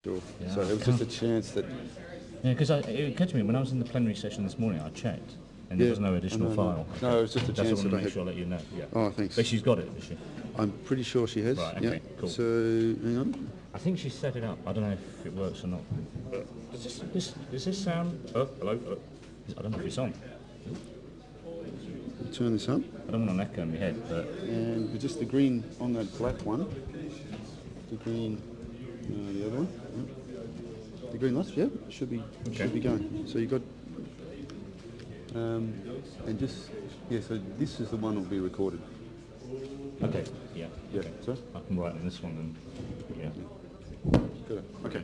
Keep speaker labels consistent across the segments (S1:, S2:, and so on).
S1: Sure.
S2: Yeah,
S1: So it was just a chance that.
S2: Yeah, because it occurred to me when I was in the plenary session this morning, I checked, and there
S1: Yeah,
S2: was no additional
S1: no.
S2: file.
S1: No, it was just a
S2: That's
S1: chance
S2: what I
S1: that I
S2: want to make
S1: had.
S2: sure I let you know. Yeah.
S1: Oh, thanks.
S2: But she's got it, is she?
S1: I'm pretty sure she has.
S2: Right,
S1: Yeah.
S2: okay, cool.
S1: So, hang on.
S2: I think she set it up. I don't know if it works or not. Does this sound? Oh, hello. I don't know if it's on.
S1: Turn this up.
S2: I don't want an echo in my head, but
S1: And just the green on that black one. The green, the other one. Yeah. The green lights, yeah, should be going. So you got, and just, yeah. So this is the one that will be recorded.
S2: okay, yeah.
S1: Yeah.
S2: Okay.
S1: So.
S2: I can write on this one and yeah.
S1: Got it. Okay.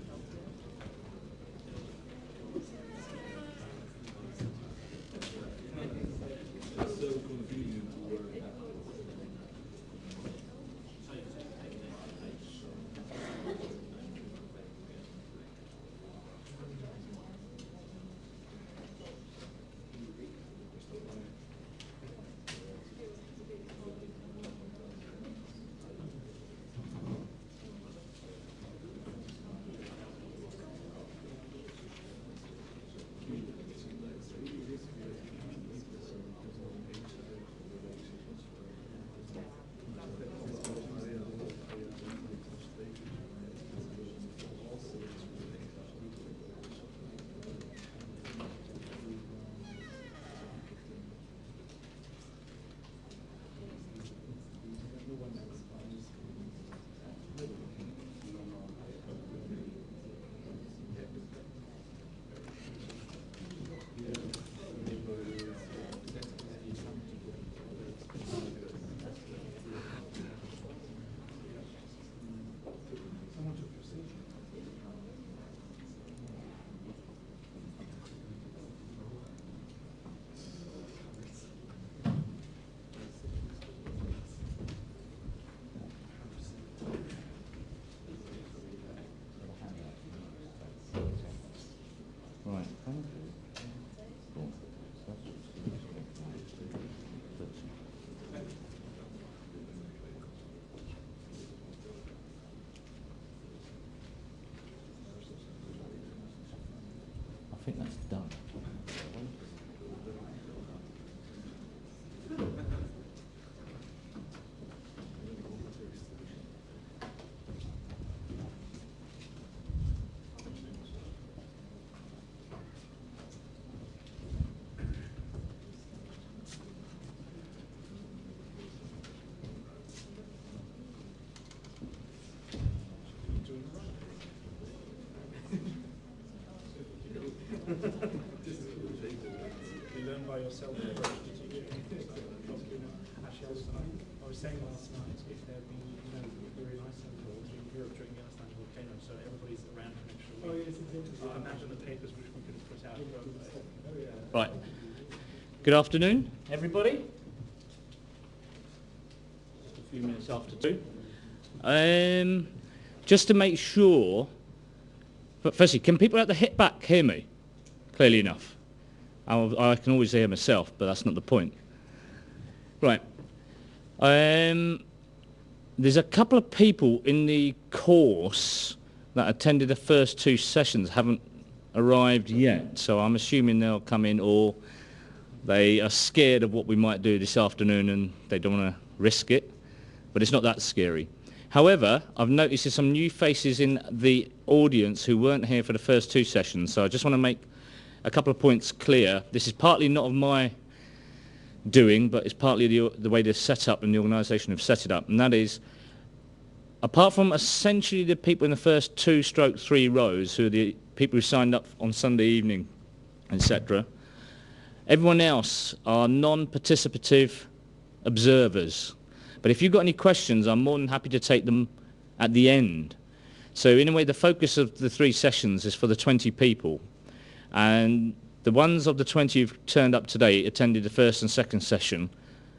S2: Right. I think that's done.
S3: You learn by yourself. Actually, I was saying last night, if there have been very nice thunderstorms in Europe during the Iceland volcano, so everybody's around an extra week. Oh, yes, exactly. Imagine the papers which we could have put out.
S2: Right. Good afternoon, everybody. Just a few minutes after 2. Just to make sure, but firstly, can people at the back hear me clearly enough? I can always hear myself, but that's not the point. Right. There's a couple of people in the course that attended the first 2 sessions haven't arrived yet, so I'm assuming they'll come in, or they are scared of what we might do this afternoon and they don't want to risk it, but it's not that scary. However, I've noticed there's some new faces in the audience who weren't here for the first 2 sessions, so I just want to make a couple of points clear. This is partly not of my doing, but it's partly the way they're set up and the organisation have set it up, and that is, apart from essentially the people in the first 2/3 rows, who are the people who signed up on Sunday evening, etc., everyone else are non-participative observers. But if you've got any questions, I'm more than happy to take them at the end. So in a way, the focus of the 3 sessions is for the 20 people. And the ones of the 20 who've turned up today attended the first and second session.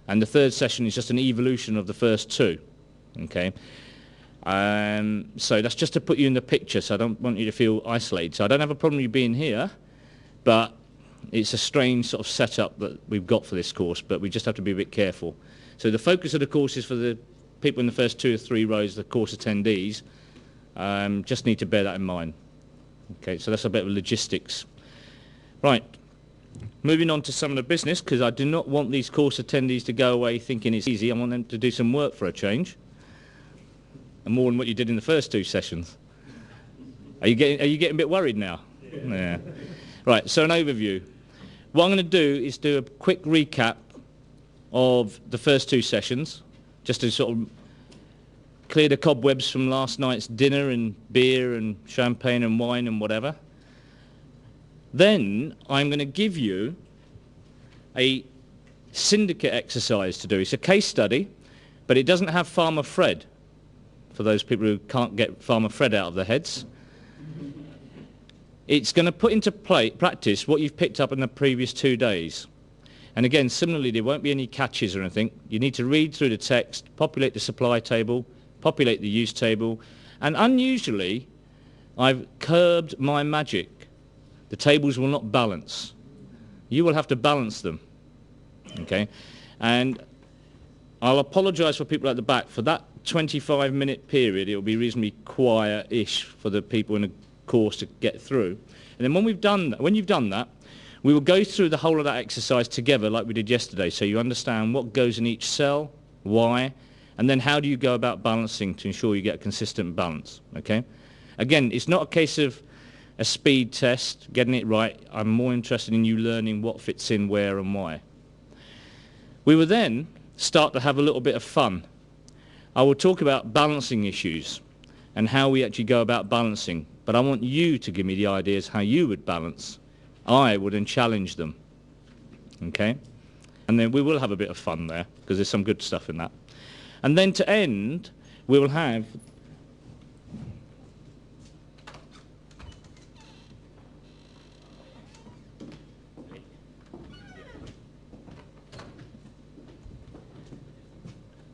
S2: And the third session is just an evolution of the first 2. Okay? So that's just to put you in the picture, so I don't want you to feel isolated. So I don't have a problem with you being here, but it's a strange sort of setup that we've got for this course, but we just have to be a bit careful. So the focus of the course is for the people in the first 2 or 3 rows, the course attendees, Just need to bear that in mind. Okay, so that's a bit of logistics. Right, moving on to some of the business, because I do not want these course attendees to go away thinking it's easy. I want them to do some work for a change, and more than what you did in the first 2 sessions. Are you getting a bit worried now? Yeah. Right, so an overview. What I'm going to do is do a quick recap of the first 2 sessions, just to sort of clear the cobwebs from last night's dinner and beer and champagne and wine and whatever. Then I'm going to give you a syndicate exercise to do. It's a case study, but it doesn't have Farmer Fred, for those people who can't get Farmer Fred out of their heads. It's going to put into practice what you've picked up in the previous 2 days. And again, similarly, there won't be any catches or anything. You need to read through the text, populate the supply table, populate the use table, and unusually, I've curbed my magic. The tables will not balance. You will have to balance them, okay? And I'll apologise for people at the back. For that 25-minute period, it will be reasonably quiet-ish for the people in the course to get through. And then when you've done that, we will go through the whole of that exercise together like we did yesterday, so you understand what goes in each cell, why, and then how do you go about balancing to ensure you get a consistent balance, okay? Again, it's not a case of a speed test, getting it right. I'm more interested in you learning what fits in where and why. We will then start to have a little bit of fun. I will talk about balancing issues and how we actually go about balancing, but I want you to give me the ideas how you would balance. I would then challenge them, okay? And then we will have a bit of fun there, because there's some good stuff in that. And then to end, we will have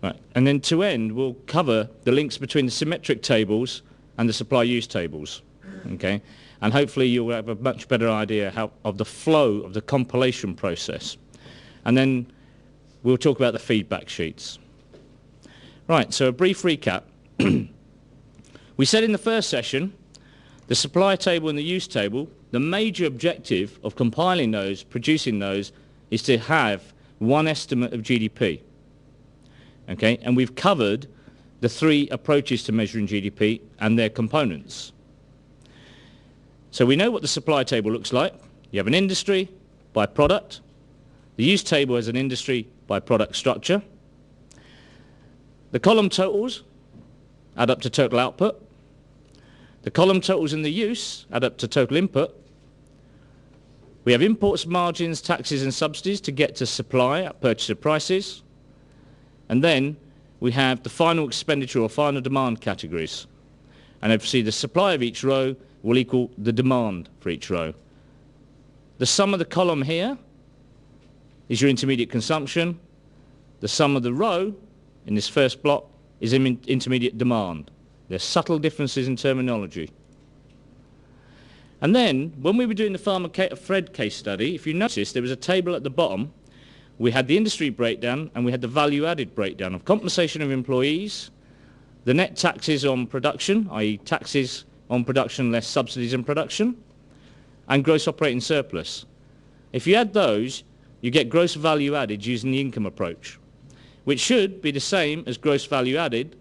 S2: right. And then to end, we'll cover the links between the symmetric tables and the supply use tables, okay? And hopefully you'll have a much better idea of the flow of the compilation process. And then we'll talk about the feedback sheets. Right, so a brief recap. We said in the first session, the supply table and the use table, the major objective of compiling those, producing those, is to have one estimate of GDP. Okay, and we've covered the 3 approaches to measuring GDP and their components. So we know what the supply table looks like. You have an industry by product. The use table has an industry by product structure. The column totals add up to total output. The column totals in the use add up to total input. We have imports, margins, taxes and subsidies to get to supply at purchaser prices. And then we have the final expenditure or final demand categories. And obviously the supply of each row will equal the demand for each row. The sum of the column here is your intermediate consumption. The sum of the row in this first block is intermediate demand. There's subtle differences in terminology. And then, when we were doing the Farmer Fred case study, if you notice, there was a table at the bottom. We had the industry breakdown and we had the value-added breakdown of compensation of employees, the net taxes on production, i.e. taxes on production less subsidies in production, and gross operating surplus. If you add those, you get gross value added using the income approach, which should be the same as gross value added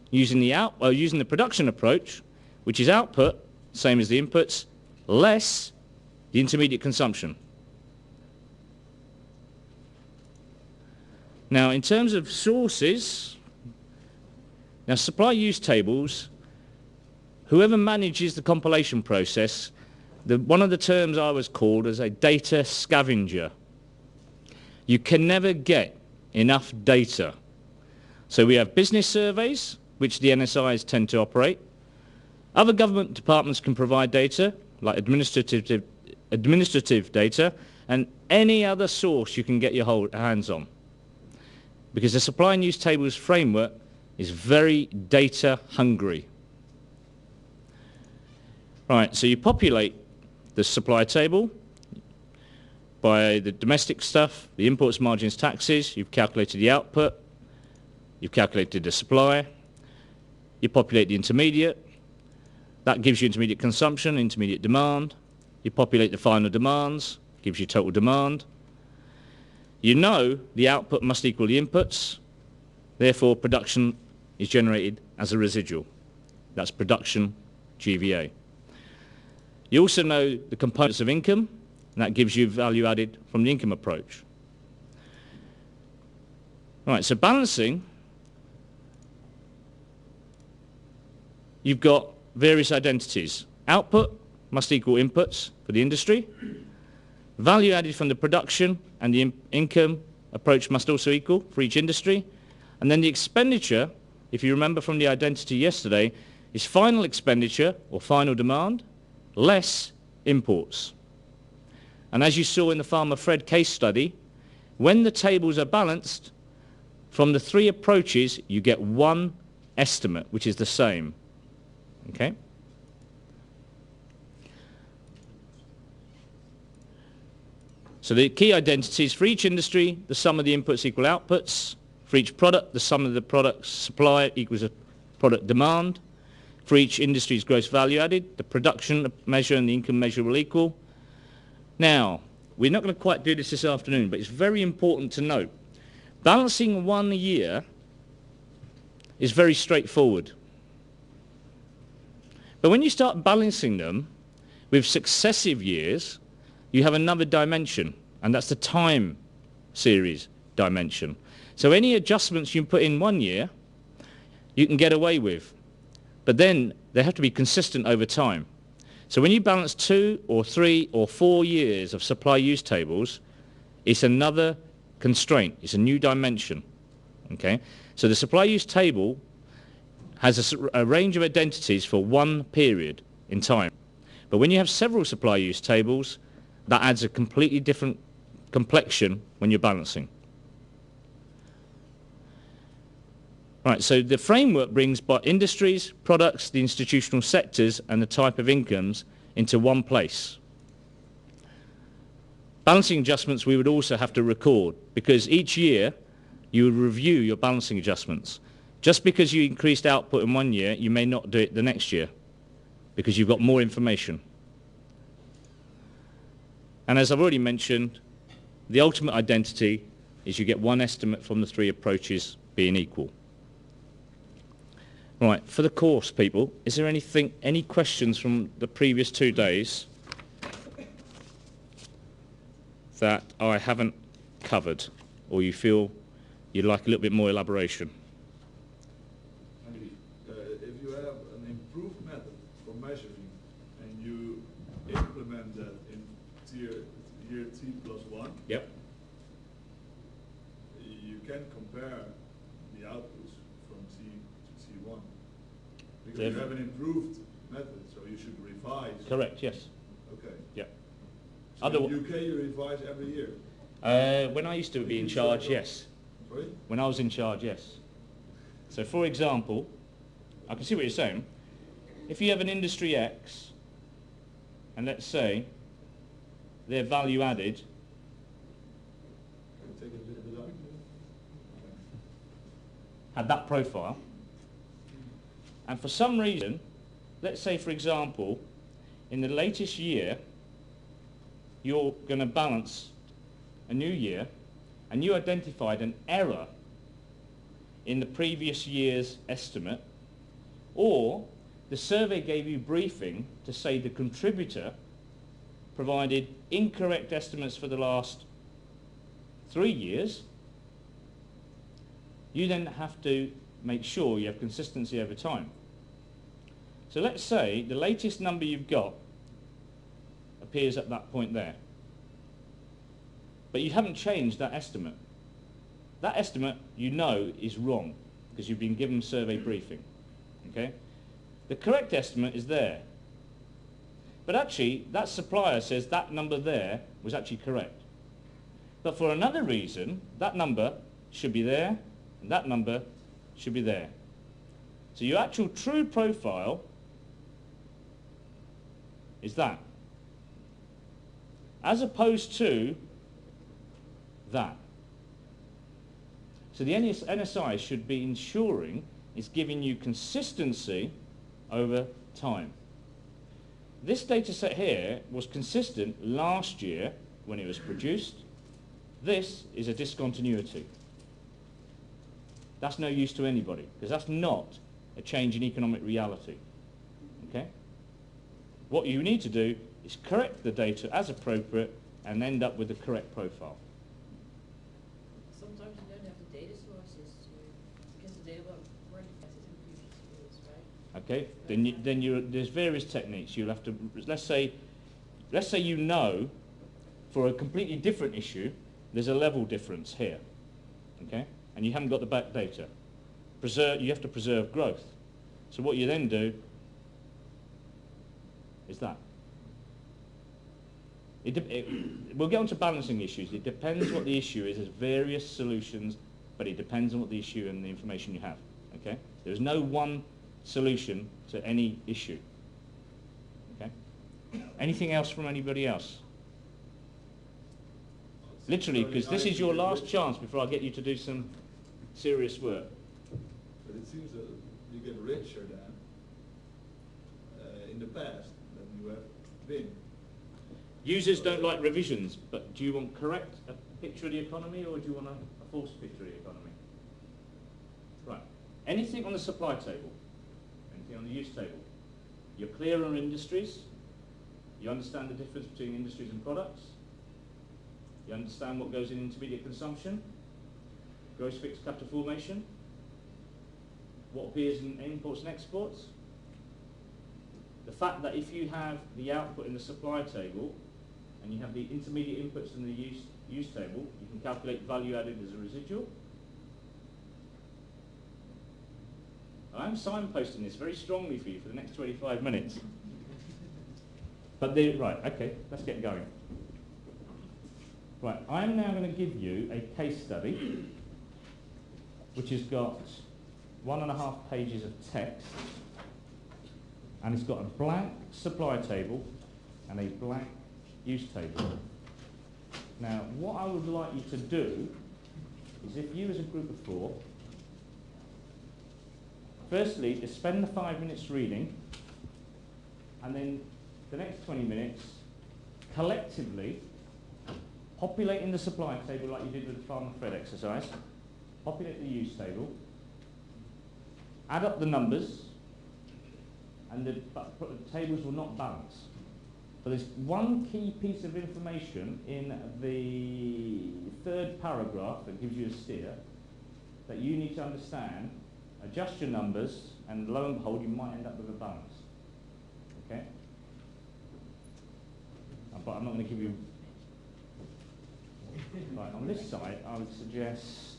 S2: using the production approach, which is output, same as the inputs, less the intermediate consumption. Now, in terms of sources, now supply use tables, whoever manages the compilation process, one of the terms I was called as a data scavenger. You can never get enough data. So we have business surveys, which the NSIs tend to operate. Other government departments can provide data, like administrative data, and any other source you can get your hands on. Because the supply and use tables framework is very data hungry. Right, so you populate the supply table by the domestic stuff, the imports, margins, taxes. You've calculated the output. You've calculated the supply. You populate the intermediate. That gives you intermediate consumption, intermediate demand. You populate the final demands, gives you total demand. You know the output must equal the inputs, therefore production is generated as a residual. That's production GVA. You also know the components of income, and that gives you value added from the income approach. All right, so balancing, you've got various identities. Output must equal inputs for the industry. Value added from the production and the income approach must also equal for each industry. And then the expenditure, if you remember from the identity yesterday, is final expenditure or final demand less imports. And as you saw in the Farmer Fred case study, when the tables are balanced, from the three approaches you get one estimate, which is the same. Okay? So the key identities for each industry, the sum of the inputs equal outputs. For each product, the sum of the product supply equals a product demand. For each industry's gross value added, the production measure and the income measure will equal. Now, we're not going to quite do this afternoon, but it's very important to note. Balancing 1 year is very straightforward. But when you start balancing them with successive years, you have another dimension, and that's the time series dimension. So any adjustments you put in 1 year, you can get away with. But then they have to be consistent over time. So when you balance 2 or 3 or 4 years of supply use tables, it's another constraint. It's a new dimension. Okay? So the supply use table has a range of identities for one period in time. But when you have several supply use tables, that adds a completely different complexion when you're balancing. Right, so the framework brings industries, products, the institutional sectors, and the type of incomes into one place. Balancing adjustments we would also have to record, because each year you would review your balancing adjustments. Just because you increased output in 1 year, you may not do it the next year, because you've got more information. And as I've already mentioned, the ultimate identity is you get one estimate from the three approaches being equal. Right, for the course, people, is there any questions from the previous 2 days that I haven't covered, or you feel you'd like a little bit more elaboration?
S4: If you have an improved method for measuring and you implement that in year T+1,
S2: Yep.
S4: you can compare the outputs from T to T1. Because you have an improved method, so you should revise.
S2: Correct, yes.
S4: Okay.
S2: Yep.
S4: So in the UK you revise every year?
S2: When I used to be in charge, yes.
S4: Sorry?
S2: When I was in charge, yes. So for example, I can see what you're saying. If you have an industry X, and let's say their value added
S4: Can you take it a little bit up?
S2: had that profile, and for some reason, let's say for example, in the latest year, you're going to balance a new year, and you identified an error in the previous year's estimate, or the survey gave you briefing to say the contributor provided incorrect estimates for the last 3 years, you then have to make sure you have consistency over time. So let's say the latest number you've got appears at that point there, but you haven't changed that estimate. That estimate you know is wrong because you've been given survey briefing. Okay? The correct estimate is there, but actually that supplier says that number there was actually correct, but for another reason that number should be there and that number should be there. So your actual true profile is that, as opposed to that. So the NSI should be ensuring it's giving you consistency over time. this data set here was consistent last year when it was produced. This is a discontinuity. That's no use to anybody, because that's not a change in economic reality. Okay? What you need to do is correct the data as appropriate and end up with the correct profile.
S5: Sometimes you don't have the data sources because the data weren't tested in previous years, right?
S2: Okay? There's various techniques. You'll have to, let's say you know for a completely different issue, there's a level difference here. Okay? And you haven't got the back data. You have to preserve growth. So what you then do is that. We'll get on to balancing issues. It depends what the issue is. There's various solutions, but it depends on what the issue and the information you have. Okay? There's no one solution to any issue. Okay? Anything else from anybody else? Literally, because this is your last chance before I get you to do some serious work.
S4: But it seems that you get richer than in the past than you have been.
S2: Users don't like revisions, but do you want correct a picture of the economy or do you want a false picture of the economy? Right. Anything on the supply table, anything on the use table, you're clear on industries, you understand the difference between industries and products, you understand what goes in intermediate consumption, gross fixed capital formation, what appears in imports and exports. The fact that if you have the output in the supply table and you have the intermediate inputs in the use table, you can calculate value added as a residual. I'm signposting this very strongly for you for the next 25 minutes. But right, okay, let's get going. Right, I'm now going to give you a case study which has got 1.5 pages of text, and it's got a blank supply table and a blank use table. Now, what I would like you to do is, if you as a group of 4, firstly, to spend the 5 minutes reading, and then the next 20 minutes collectively populating the supply table like you did with the Farmer Fred exercise, populate the use table, add up the numbers, and the tables will not balance. But there's one key piece of information in the 3rd paragraph that gives you a steer that you need to understand, adjust your numbers, and lo and behold, you might end up with a balance. Okay? But I'm not going to give you... Right, on this side, I would suggest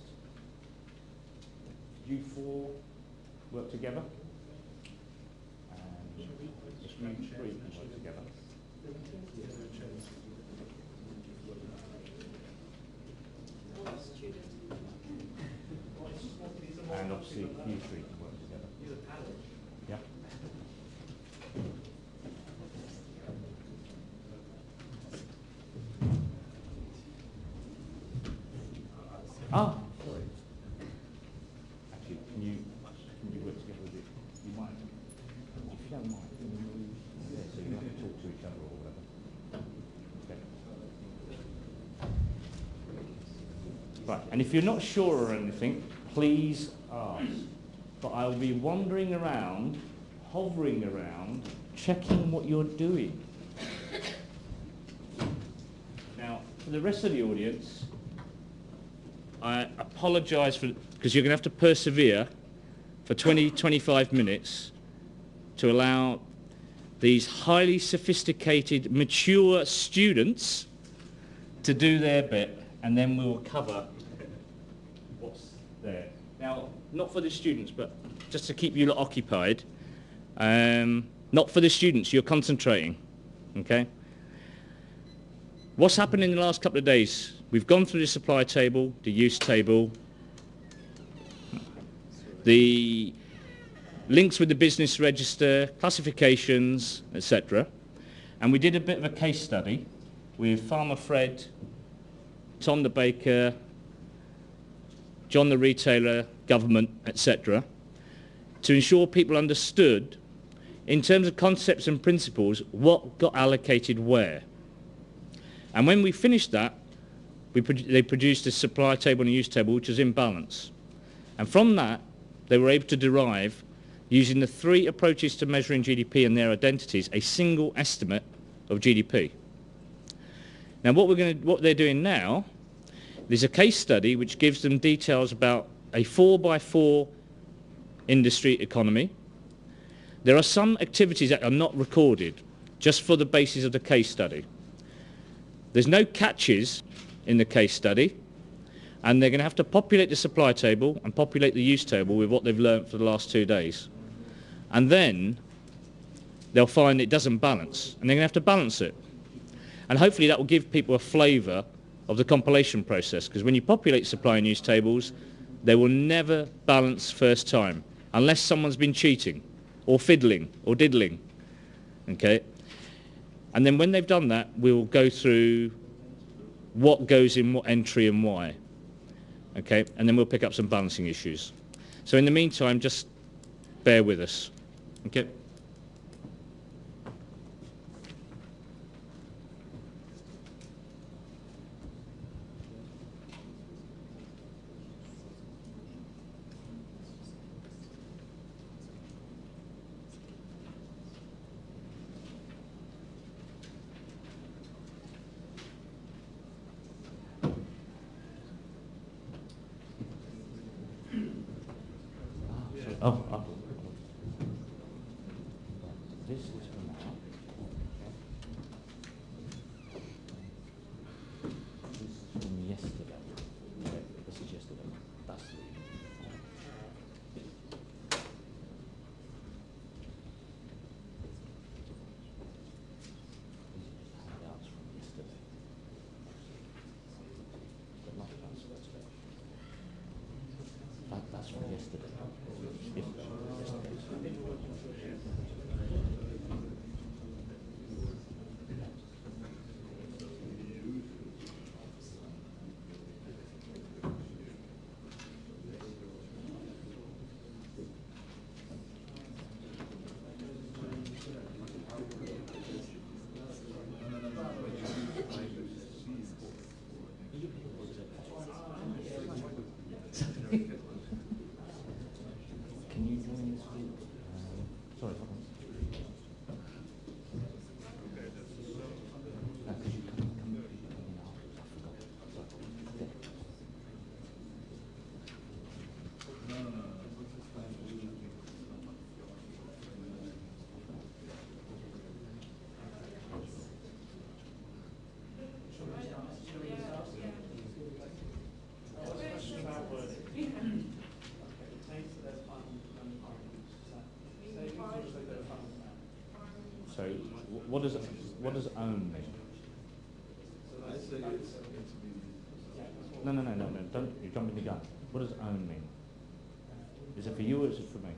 S2: you 4 work together. And you 3 can work together. And obviously you 3 can work together. Yeah. Ah, sorry. Actually, can you work together with it? You might, if you don't mind, can you move there so you don't have to talk to each other or whatever? Okay. Right, and if you're not sure or anything, please ask. But I'll be wandering around, hovering around, checking what you're doing. Now, for the rest of the audience, I apologise for, because you're going to have to persevere for 20-25 minutes to allow these highly sophisticated, mature students to do their bit, and then we'll cover what's there. Now, not for the students, but just to keep you lot occupied. Not for the students, you're concentrating, okay? What's happened in the last couple of days? We've gone through the supply table, the use table, the links with the business register, classifications, etc. And we did a bit of a case study with Farmer Fred, Tom the baker, John the retailer, government, etc. to ensure people understood in terms of concepts and principles, what got allocated where. And when we finished that, they produced a supply table and a use table which was in balance. And from that, they were able to derive, using the 3 approaches to measuring GDP and their identities, a single estimate of GDP. Now what they're doing now, there's a case study which gives them details about a 4x4 industry economy. There are some activities that are not recorded, just for the basis of the case study. There's no catches in the case study, and they're going to have to populate the supply table and populate the use table with what they've learnt for the last 2 days. And then they'll find it doesn't balance, and they're going to have to balance it. And hopefully that will give people a flavour of the compilation process, because when you populate supply and use tables, they will never balance first time, unless someone's been cheating, or fiddling, or diddling. Okay? And then when they've done that, we'll go through what goes in what entry and why. Okay? And then we'll pick up some balancing issues. So in the meantime, just bear with us. Okay? Oh. This is for now. This is from yesterday. Okay, this is yesterday. That's the handouts from yesterday. But not yesterday. That's from yesterday. Can you join this week? Sorry, hold on. Could you come in now? I forgot. Sorry. So, what does own mean?
S4: I say it's
S2: No, don't, you're jumping the gun. What does own mean? Is it for you or is it for me?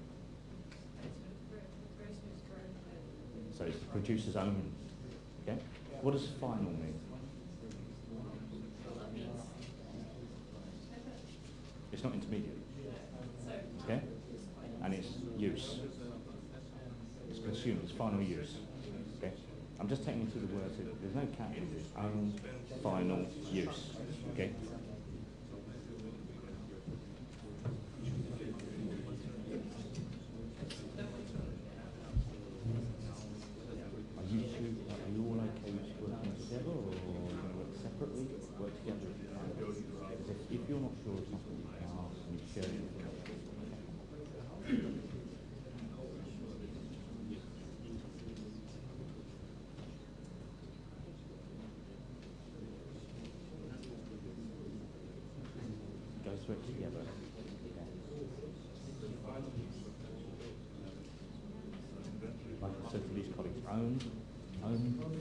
S2: So it's the producer's own, okay? What does final mean? It's not intermediate, okay? And it's use. It's consumed, it's final use, okay? I'm just taking you through the words. There's no catch in this. Own, final, use, okay? Are you all okay with working together, or are you going to work separately? Work together? Because if you're not sure of something, you can ask and share it. Go through it together. Like I said to these colleagues, own,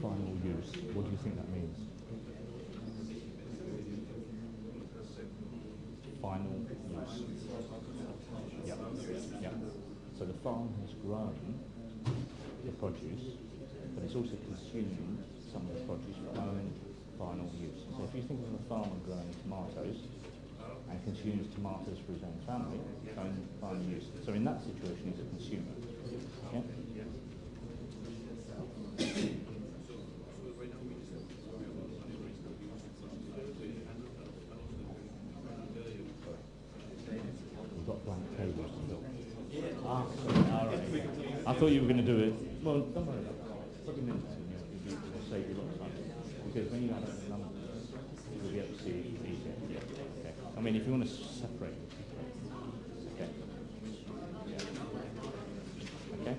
S2: final use. What do you think that means? Final use. Yep. So the farm has grown the produce, but it's also consumed some of the produce for own final use. So if you think of a farmer growing tomatoes and consumes tomatoes for his own family, own final use. So in that situation, he's a consumer. Okay? thought you were going to do it. Well, don't worry about it. Put them in, it'll save you a lot of time. Because when you add up the numbers, you'll be able to see it easier. Yeah. Okay. I mean, if you want to separate it. Okay. Yeah. Okay.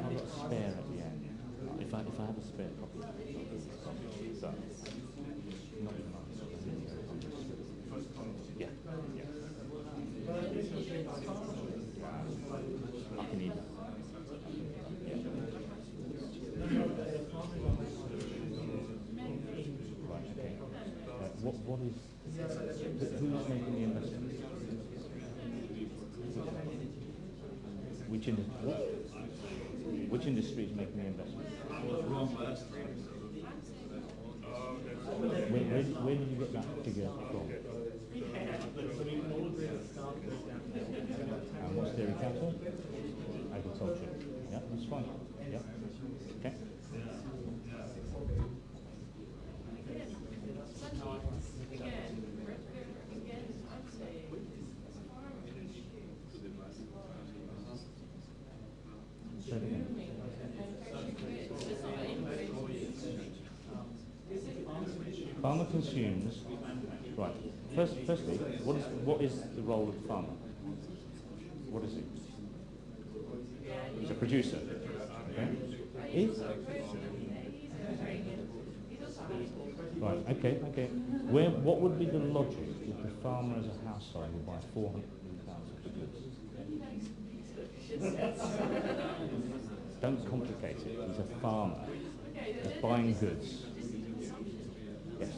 S2: I've got a spare at the end. If I have a spare copy of it, but not even on this. Yeah, yeah. I can email. Yeah. Right, okay. What is, who's making the investment? Which industry is making the investment? Where did you get that figure from? And what's their capital? Agriculture. Yeah, that's fine. Yeah. Okay. Say it again. Farmer consumes. Right. Firstly, what is the role of the farmer? What is he? He's a producer. Okay. Right. Okay. What would be the logic if the farmer as a household would buy 400,000 of goods? Don't complicate it. He's a farmer. He's buying goods. Yes.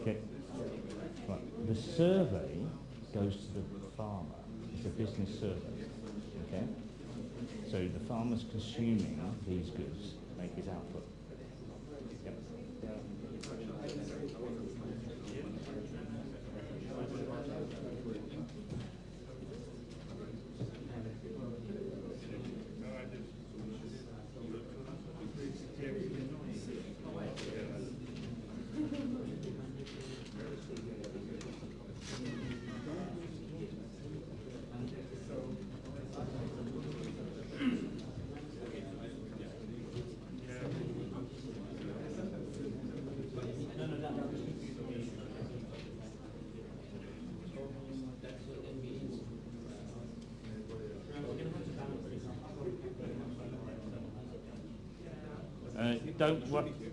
S2: Okay. Right. The survey goes to the farmer. It's a business survey. Okay. So the farmer's consuming these goods to make his output. Yep.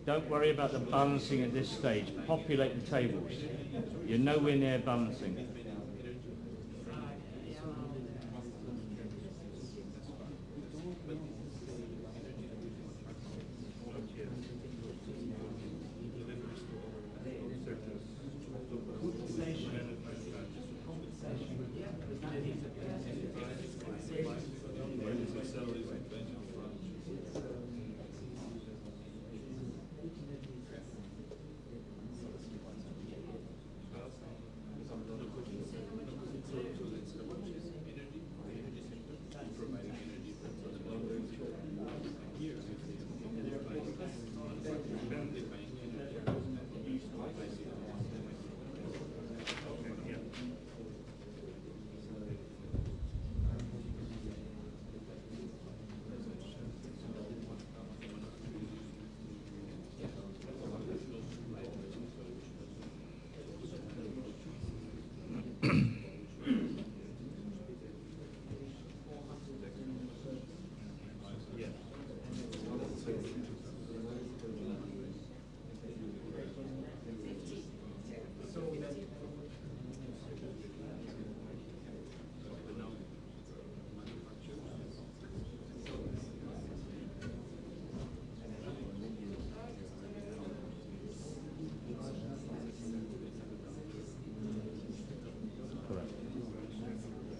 S2: Don't worry about the balancing at this stage. Populate the tables. You're nowhere near balancing.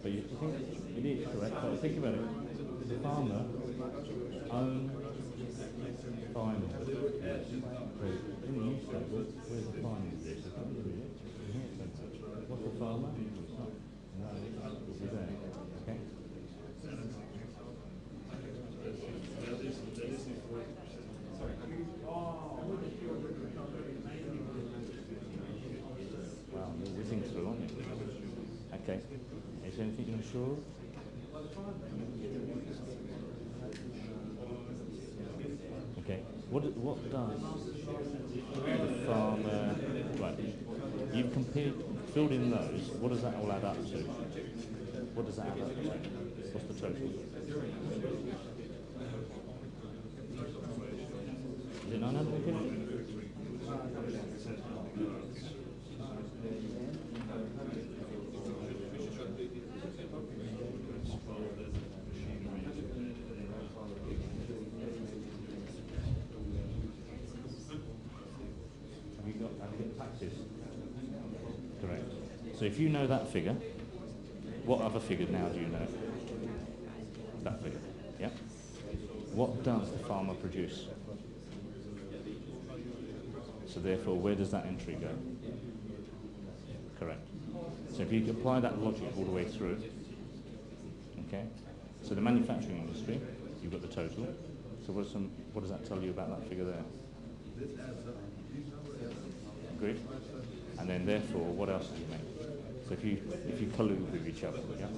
S2: But you think it is correct, but think about it. The farmer owns farming. Yes. So in the use statement, where's the farming this? What's the farmer? It's not. No, it'll be there. Okay? Wow, you're whizzing through, aren't you? Okay. Is there anything you're sure of? Okay. What does the farmer... Right. You've filled in those. What does that all add up to? What does that add up to? What's the total? Is it 950? Have you got taxes? Correct. So if you know that figure, what other figure now do you know? That figure, yeah? What does the farmer produce? So therefore, where does that entry go? Correct. So if you apply that logic all the way through, okay? So the manufacturing industry, you've got the total. So what does that tell you about that figure there? Agreed? And then therefore, what else do you make? So if you collude with each other, yeah?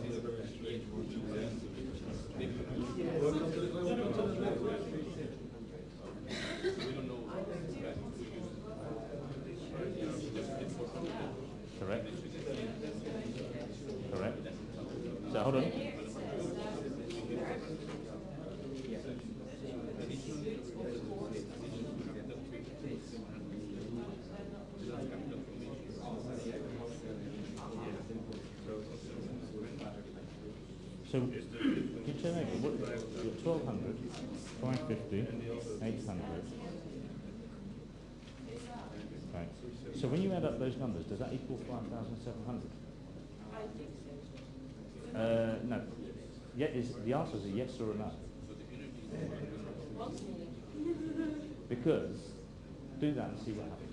S2: Correct? Correct? So hold on. So, you tell me, what, you're 1,200, 550, 800. Right. So when you add up those numbers, does that equal 5,700?
S5: I think so.
S2: No. Yeah, the answer is a yes or a no. Because, do that and see what happens.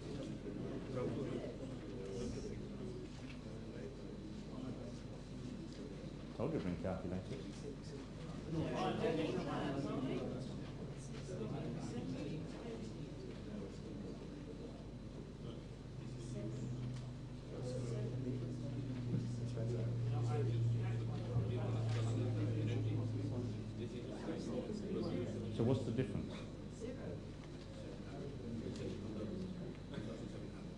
S2: Told you to bring calculators. So what's the difference?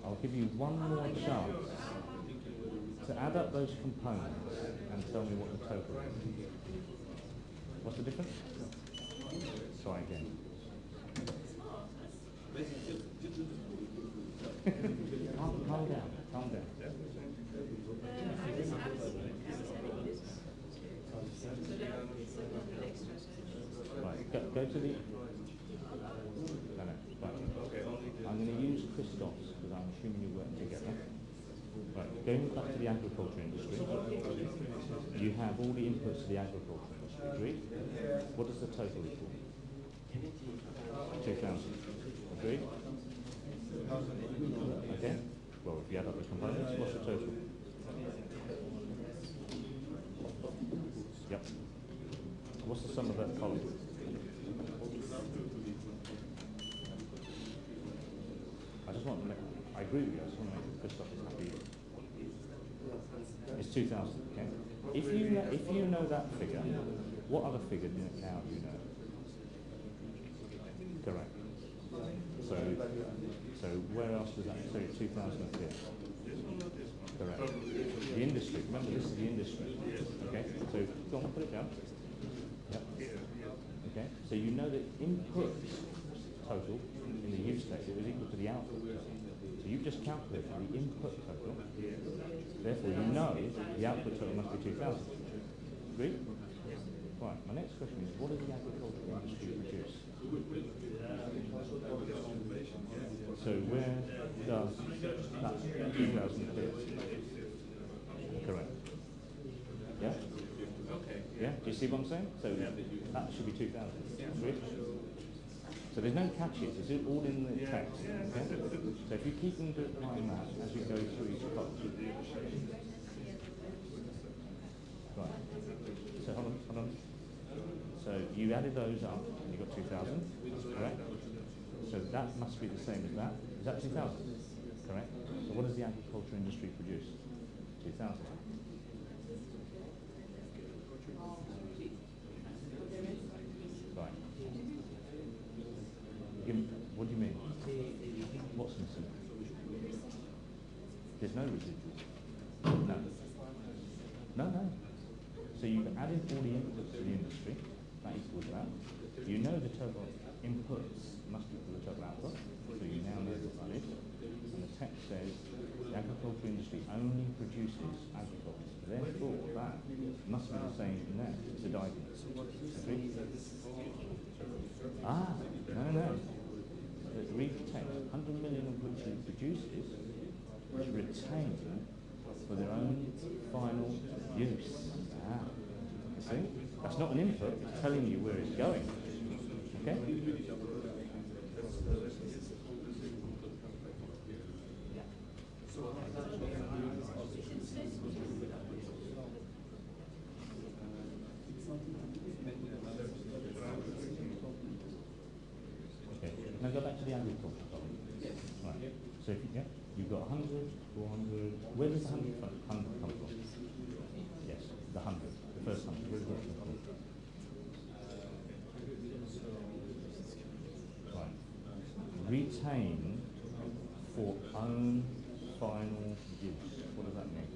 S2: I'll give you one more chance to add up those components and tell me what the total is. What's the difference? Try again. Calm down, calm down. Right, go to the... No, right. I'm going to use Christoph's because I'm assuming you work together. Right, going back to the agriculture industry, you have all the inputs to the agriculture industry, agreed? What does the total equal? 2,000. Agreed? Okay. Well, if you add up the components, what's the total? Yep. What's the sum of that column? I just want to make, I agree with you, I just want to make Christoph is happy. It's 2,000, okay? If you know that figure, what other figure now do you know? Correct. So where else does that, so 2,000 appear? Correct. The industry, remember this is the industry, okay? So go on, put it down. Yep. Okay, so you know that input total in the use state is equal to the output total. So you've just calculated the input total, therefore you know the output total must be 2,000. Agreed? Right, my next question is, what does the agricultural industry produce? So where does that 2,000 appear? Correct. Yeah? Yeah? Do you see what I'm saying? So that should be 2,000. Sweet. So there's no catches, it's all in the text. Okay? So if you keep them like that as you go through each column. Right. So hold on. So you added those up and you got 2,000, correct? So that must be the same as that. Is that 2,000? Correct? So what does the agriculture industry produce? 2,000. Right. What do you mean? What's missing? There's no residual. No. So you've added all the inputs to the industry. That equals that. You know the total inputs must equal the total output. So you now know what that is. And the text says the agriculture industry only produces agriculture. Therefore, that must be the same in there. It's a diagonal. Agree? No. Read the text. 100 million of which it produces is retained for their own final use. See? That's not an input, it's telling you where it's going. Okay? Okay. Now go back to the agriculture column. Right. So if you've got 100, 400. Where does the 100 come from? Yes, the 100. The first 100. Where does that come from? Right. Retain for own final use. What does that mean?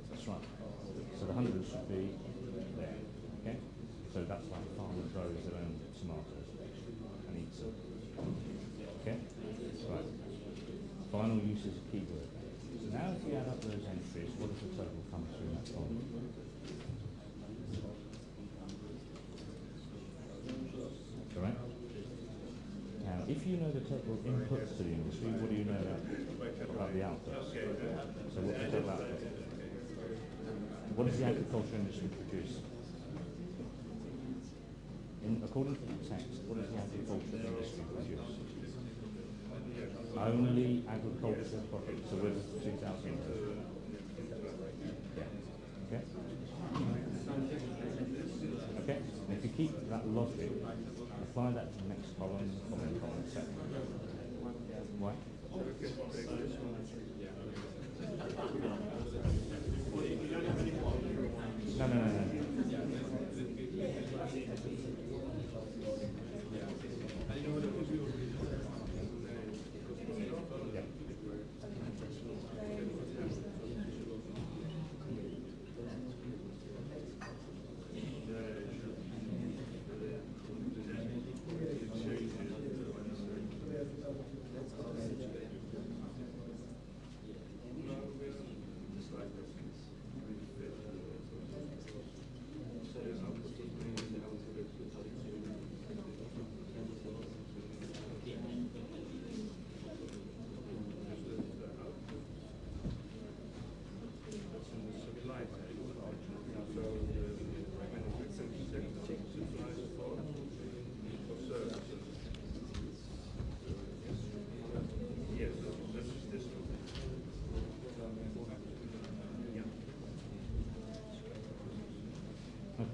S2: That's right. So the 100 should be there. Okay? So that's like farmer grows their own tomatoes and eats them. Okay? Right. Final use is a key word. So now if you add up those entries, what does the total come through that column? Correct? Now, if you know the total inputs to the industry, what do you know about the outputs? So what's the total output? What does the agriculture industry produce? According to the text, what does the agriculture industry produce? Only agricultural products. So where does the 2,000 go? Yeah. Okay? Okay? And if you keep that logic, apply that to the next column, etc. Why? No.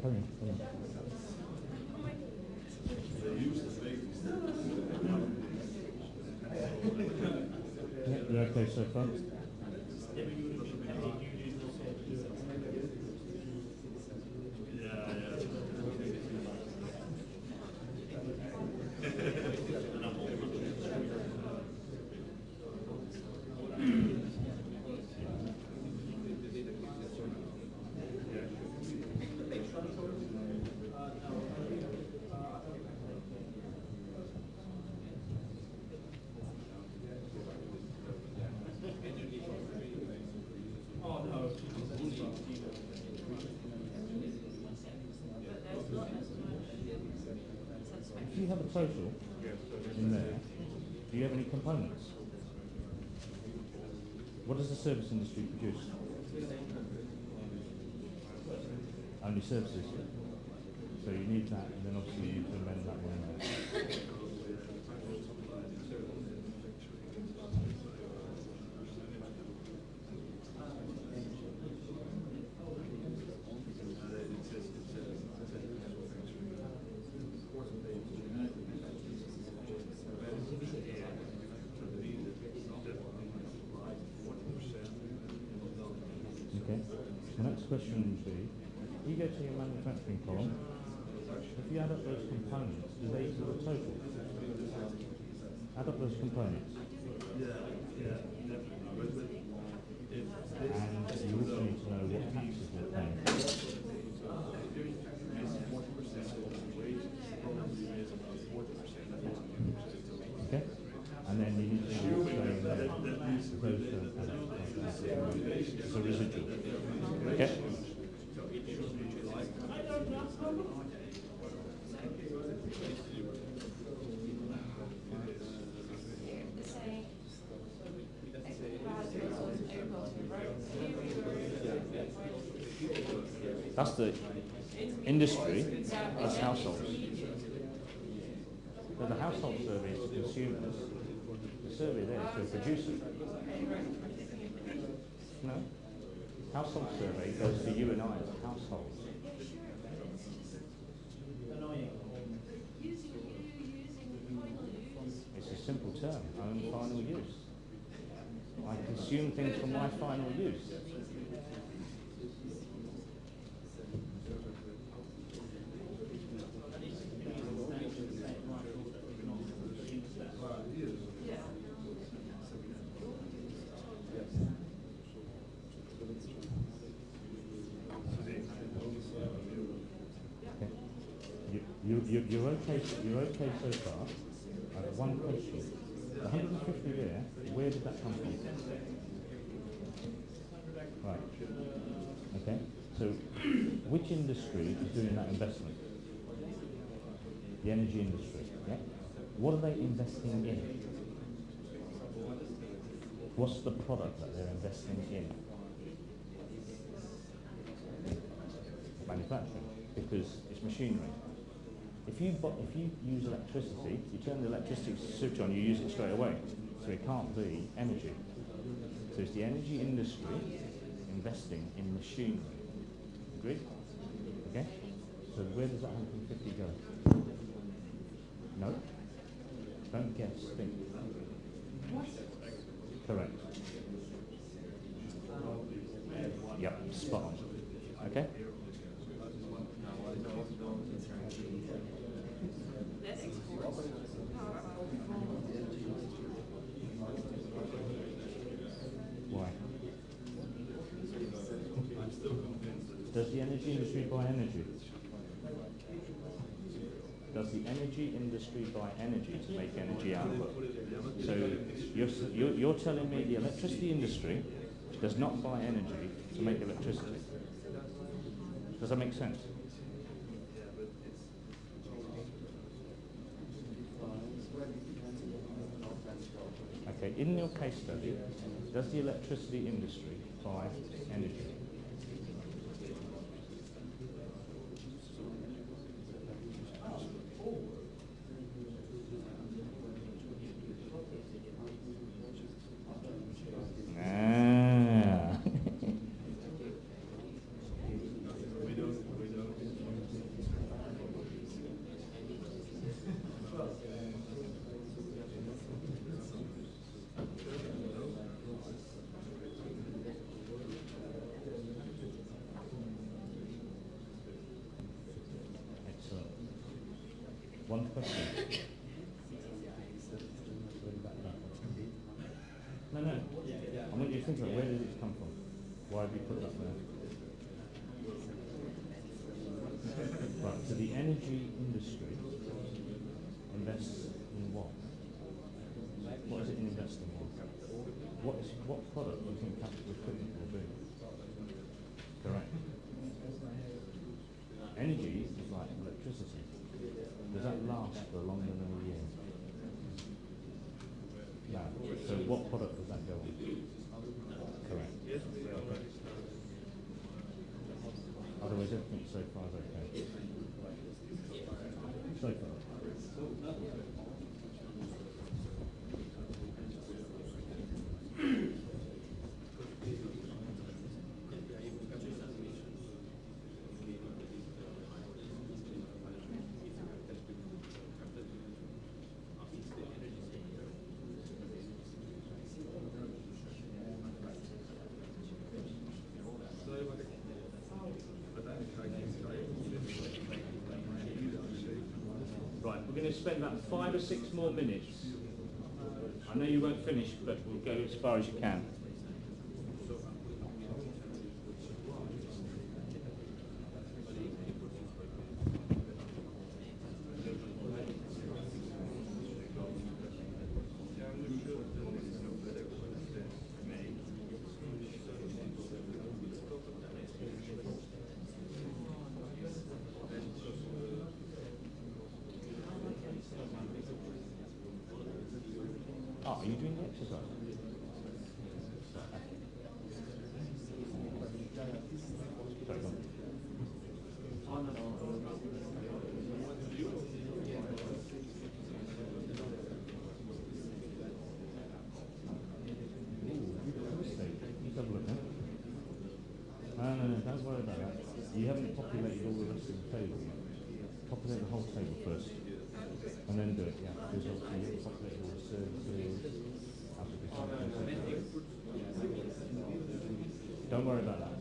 S2: Carry on. Yeah, you're okay so far? If you have a total in there, do you have any components? What does the service industry produce? Only services. So you need that, and then obviously you need to amend that one there. Okay. The next question would be, you go to your manufacturing column, if you add up those components, do they equal the total? Add up those components. And you also need to know what taxes we're paying. Okay? And then you need to know what's going there. Those don't add up like that. It's a residual. Okay? That's the industry, that's households. So the household survey is to consumers, the survey there is to a producer. No? Household survey goes to you and I as households. It's a simple term, own final use. I consume things for my final use. You're okay so far. I have one question. The 150 there, where did that come from? Right. Okay. So, which industry is doing that investment? The energy industry. Yeah. What are they investing in? What's the product that they're investing in? Manufacturing, because it's machinery. If you use electricity, you turn the electricity switch on, you use it straight away. So it can't be energy. So it's the energy industry investing in machinery. Agreed? Okay? So where does that 150 go? No? Don't guess, think. Correct. Yep, spot on. Okay? Why? Does the energy industry buy energy? Does the energy industry buy energy to make energy output? So you're telling me the electricity industry does not buy energy to make electricity. Does that make sense? Okay, in your case study, does the electricity industry buy energy? One question. No. I want you to think about where did it come from? Why have you put that there? Right, so the energy industry invests in what? What is it investing in? What product do you think capital equipment will be? Correct. Energy is like electricity. Does that last for longer than a year? No. So what product does that go on? Correct. Okay. Other way Otherwise, everything so far is okay. So far. Right, we're going to spend about 5 or 6 more minutes. I know you won't finish, but we'll go as far as you can. Oh, are you doing the exercise? Sorry, go on. Let's have a look, huh? No, don't worry about that. You haven't populated all the rest of the table yet. Populate the whole table first. And then do it, yeah. Because obviously you have to populate all the services, applications. Don't worry about that.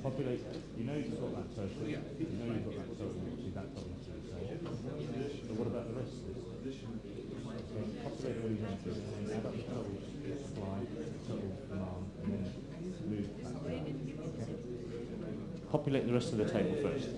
S2: Populate, you know you've got that total. You know you've got that total, obviously that doesn't do the same. But what about the rest of this? Okay, populate all these entries and then add up the total supply, total demand, and then move that down. Okay? Populate the rest of the table first.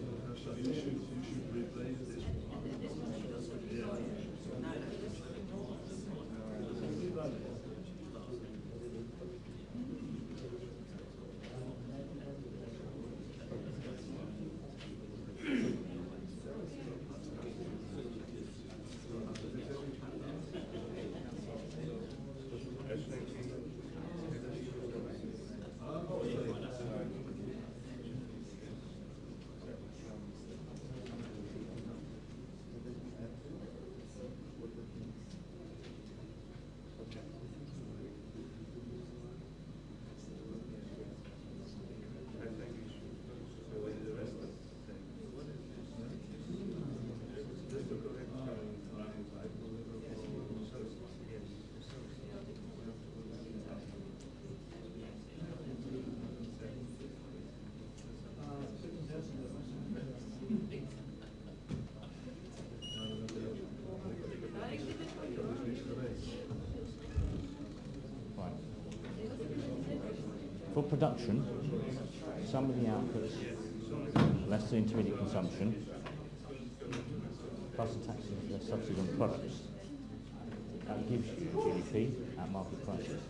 S2: For production, some of the outputs, less the intermediate consumption, plus the taxes, the subsidy on products. That gives you GDP at market prices.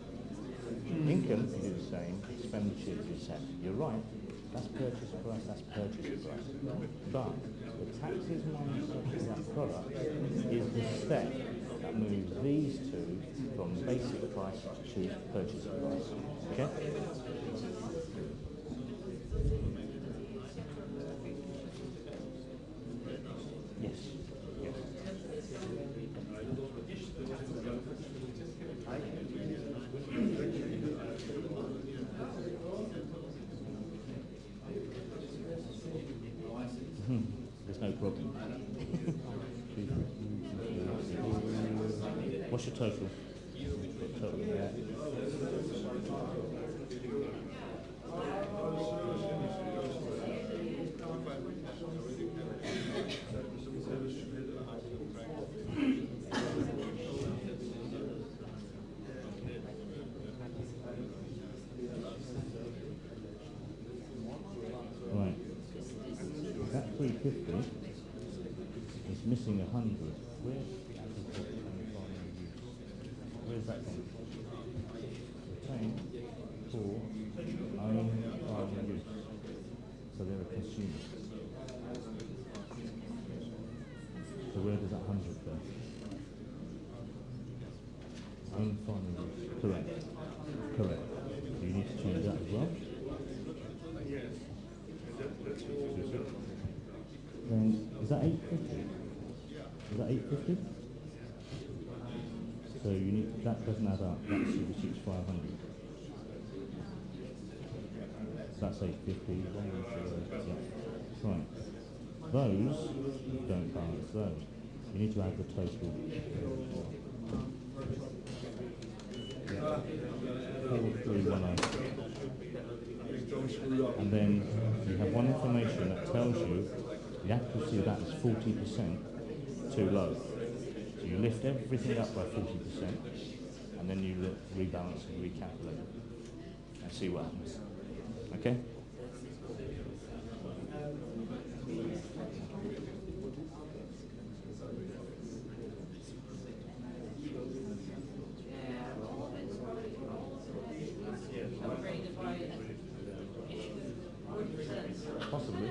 S2: Income, you do the same, expenditure is set. You're right, that's purchase price, that's purchase price. But the taxes minus subsidy on product is the step that moves these two from basic price to purchase price. Okay? Yes. Yes. There's no problem. What's your total? Total, yeah. Right. That 350 is missing 100. Where's the agriculture and farming use? Where's that from? Retained for own farming use. So they're a consumer. So where does that 100 go? Own farming use. Correct. Correct. So you need to change that as well.
S4: Yes. That's
S2: Is that 850? Is that 850? So you need, that doesn't add up. That's 6500. That's 850. Yeah. Right. Those don't balance those. You need to add the total. Yeah. 4310. And then you have one information that tells you the accuracy of that is 40% too low. So you lift everything up by 40% and then you rebalance and recalculate and see what happens. Okay? Possibly.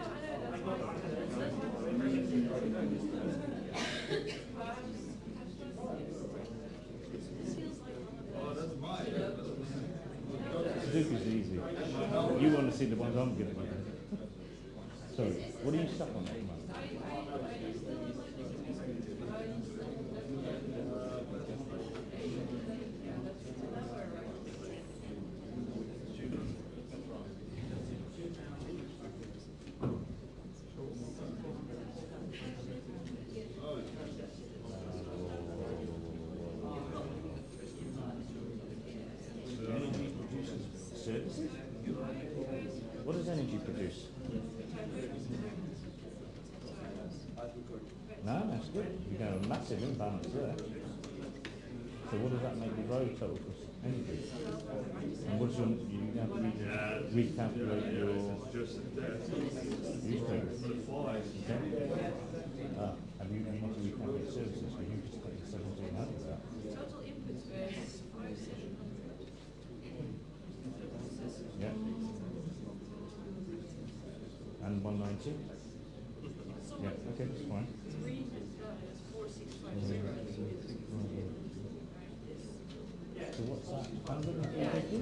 S2: Duke is easy. You want to see the ones I'm giving you. Sorry, what are you stuck on at the moment? Services? What does energy produce? No, that's good. You got a massive imbalance there. So what does that make the road total for energy? And what's your, you have to recalculate your use rate. Okay. And you need to recalculate services, so you just take the 1700 out.
S5: Total inputs was 5700.
S2: Yeah. And 190? Yeah, okay, that's fine.
S5: 4650.
S2: So what's that? 150?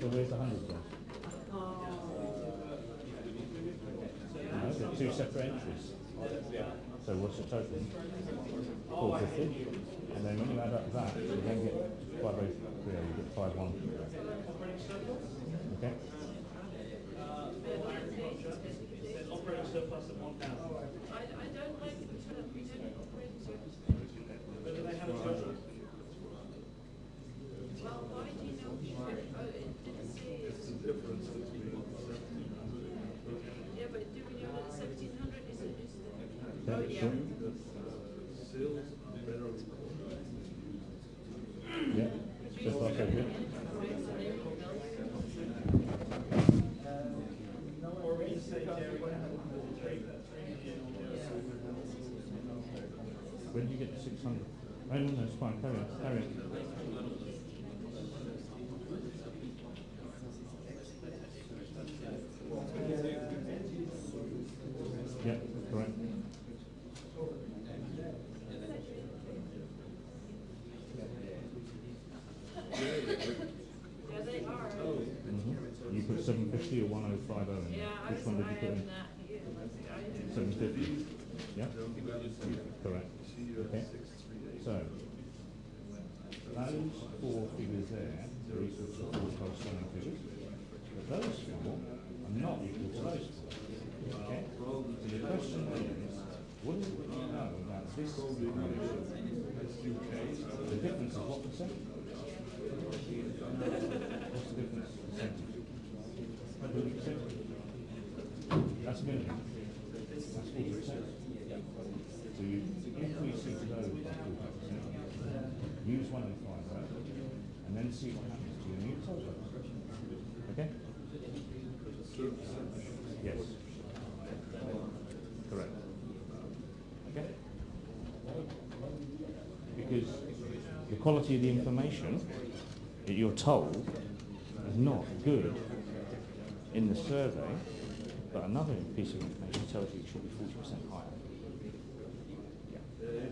S2: So where's the 100 gone? No, they're two separate entries. So what's the total? 450. And then when you add up that, you then get 503, you get 51. Okay?
S3: Operating surplus at 1,000.
S5: I don't like it. We don't operate service.
S3: Whether they have a total.
S5: Well, why do you know? Oh, it didn't say.
S4: It's the difference between 1700.
S5: Yeah, but do we know that 1700 is the?
S2: Yeah,
S5: Oh, yeah.
S2: sure.
S4: Sales are better recorded.
S2: Yeah, so far so good.
S3: Or we can say dairy.
S2: When did you get to 600? Oh, no, it's fine, carry on, carry on. Yeah, correct.
S5: Yeah, they are.
S2: You put 750 or 1050 in there?
S5: Yeah,
S2: Which one did you put in?
S5: that. Yeah.
S2: 750? Yeah? Correct. Okay. So, those four figures there are equal to four corresponding figures. But those four are not equal to those four. Okay? So the question is, what is it that you know about this information? The difference is what percent? What's the difference in percentage? 30%? That's minimum. That's 40%. So you increase each of those by 40%, use 105 and then see what happens to your new total. Okay? Yes. Correct. Okay? Because the quality of the information that you're told is not good in the survey, but another piece of information tells you it should be 40% higher.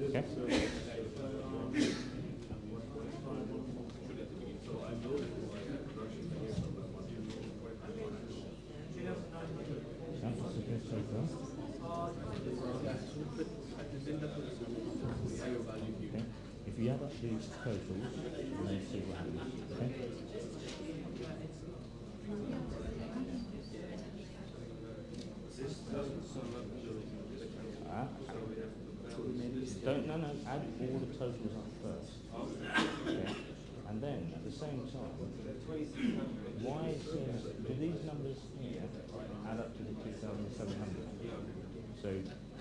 S2: Okay? Okay. If you add up these totals, and then see what happens. Okay. No, add all the totals up first. Okay. And then, at the same time, why do these numbers here add up to the 2,700? So,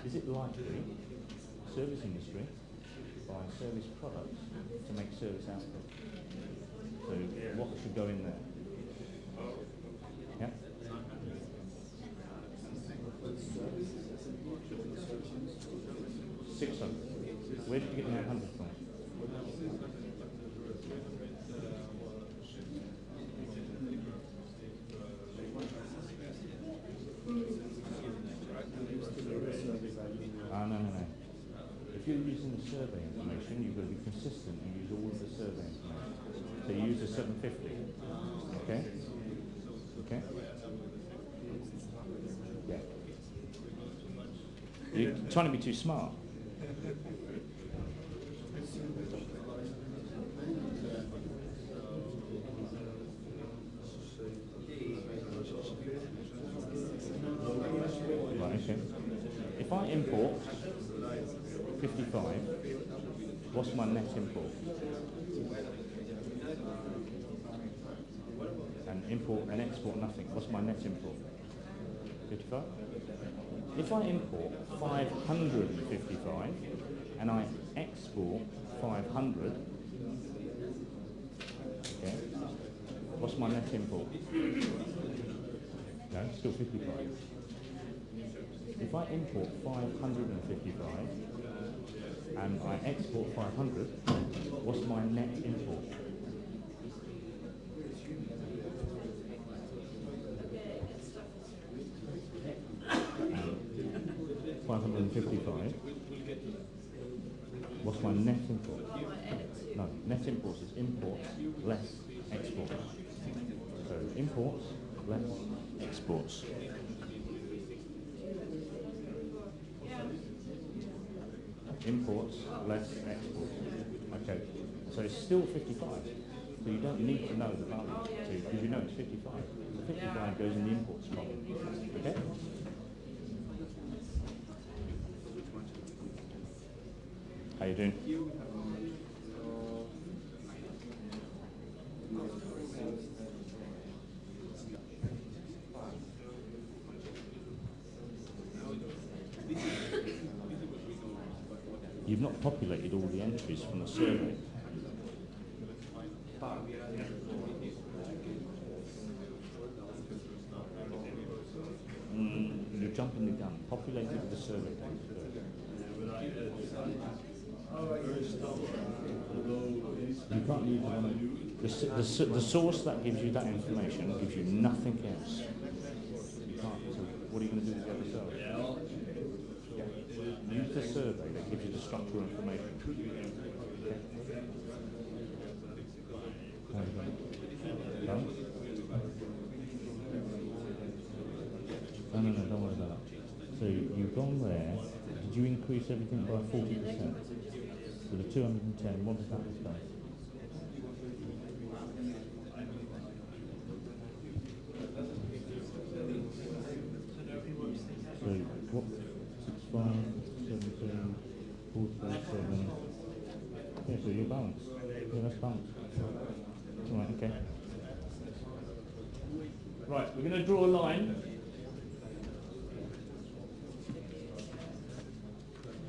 S2: is it likely service industry buy service products to make service output? So, what should go in there? Yeah? 600. Where did you get 900 from? No. If you're using the survey information, you've got to be consistent and use all of the survey information. So you use the 750. Okay? Okay? Yeah. You're trying to be too smart. Right, okay. If I import 55, what's my net import? And import and export nothing. What's my net import? 55? If I import 555 and I export 500, okay, what's my net import? No, still 55. If I import 555 and I export 500, what's my net import? $555. What's my net import? No, net imports is imports less exports. So imports less exports. Imports less exports. Okay, so it's still 55. So you don't need to know the value because you know it's 55. So 55 goes in the imports column. Okay? How you doing? You've not populated all the entries from the survey. You're jumping the gun. Populated the survey data first. You can't use one of the source that gives you that information gives you nothing else. You can't. So what are you going to do with the other survey? Use the survey that gives you the structural information. No, don't worry about that. So you've gone there. Did you increase everything by 40%? So the 210, what does that display? So what? 65, 17, 47. Yeah, so you're balanced. Yeah, that's balanced. Right, okay. Right, we're going to draw a line.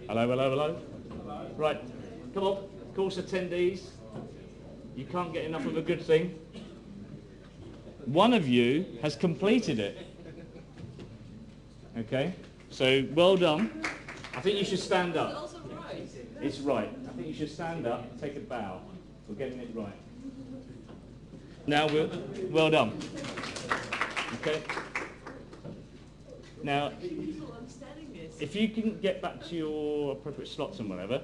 S2: Hello. Right, come on, course attendees. You can't get enough of a good thing. One of you has completed it. Okay, so well done. I think you should stand up.
S5: It's also right.
S2: It's right. I think you should stand up and take a bow. We're getting it right. Now, well done. Okay. Now, if you can get back to your appropriate slots and whatever,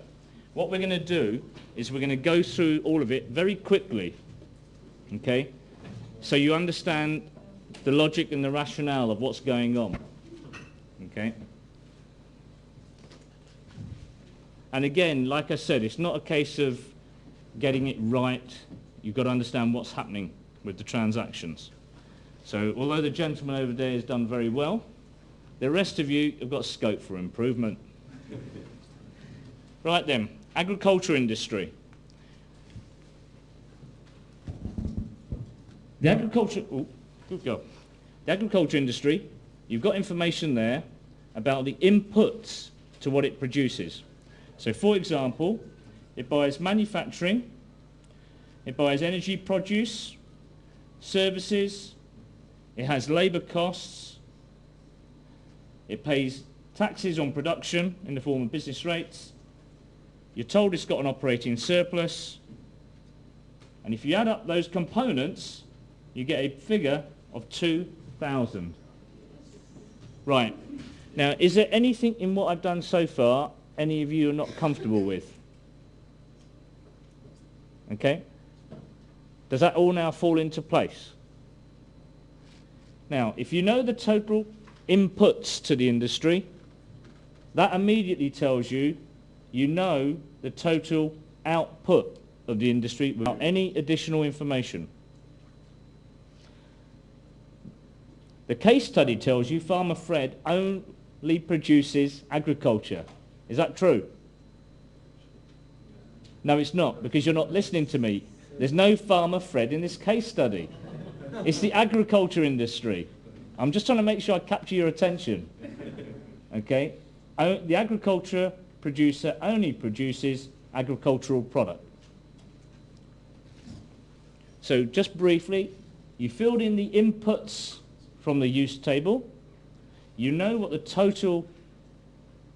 S2: what we're going to do is we're going to go through all of it very quickly. Okay? So you understand the logic and the rationale of what's going on. Okay? And again, like I said, it's not a case of getting it right. You've got to understand what's happening with the transactions. So although the gentleman over there has done very well, the rest of you have got scope for improvement. Right then, agriculture industry. The agriculture, oh, good girl. The agriculture industry, you've got information there about the inputs to what it produces. So for example, it buys manufacturing, it buys energy produce, services, it has labour costs, it pays taxes on production in the form of business rates, you're told it's got an operating surplus, and if you add up those components, you get a figure of 2,000. Right. Now, is there anything in what I've done so far any of you are not comfortable with? Okay? Does that all now fall into place? Now, if you know the total inputs to the industry, that immediately tells you you know the total output of the industry without any additional information. The case study tells you Farmer Fred only produces agriculture. Is that true? No, it's not, because you're not listening to me. There's no Farmer Fred in this case study. It's the agriculture industry. I'm just trying to make sure I capture your attention. Okay? The agriculture producer only produces agricultural product. So just briefly, you filled in the inputs from the use table. You know what the total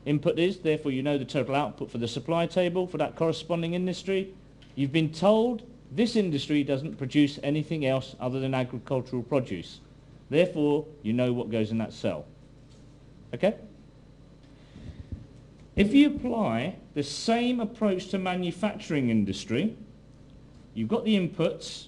S2: input is, therefore you know the total output for the supply table for that corresponding industry. You've been told this industry doesn't produce anything else other than agricultural produce. Therefore, you know what goes in that cell. Okay? If you apply the same approach to manufacturing industry, you've got the inputs,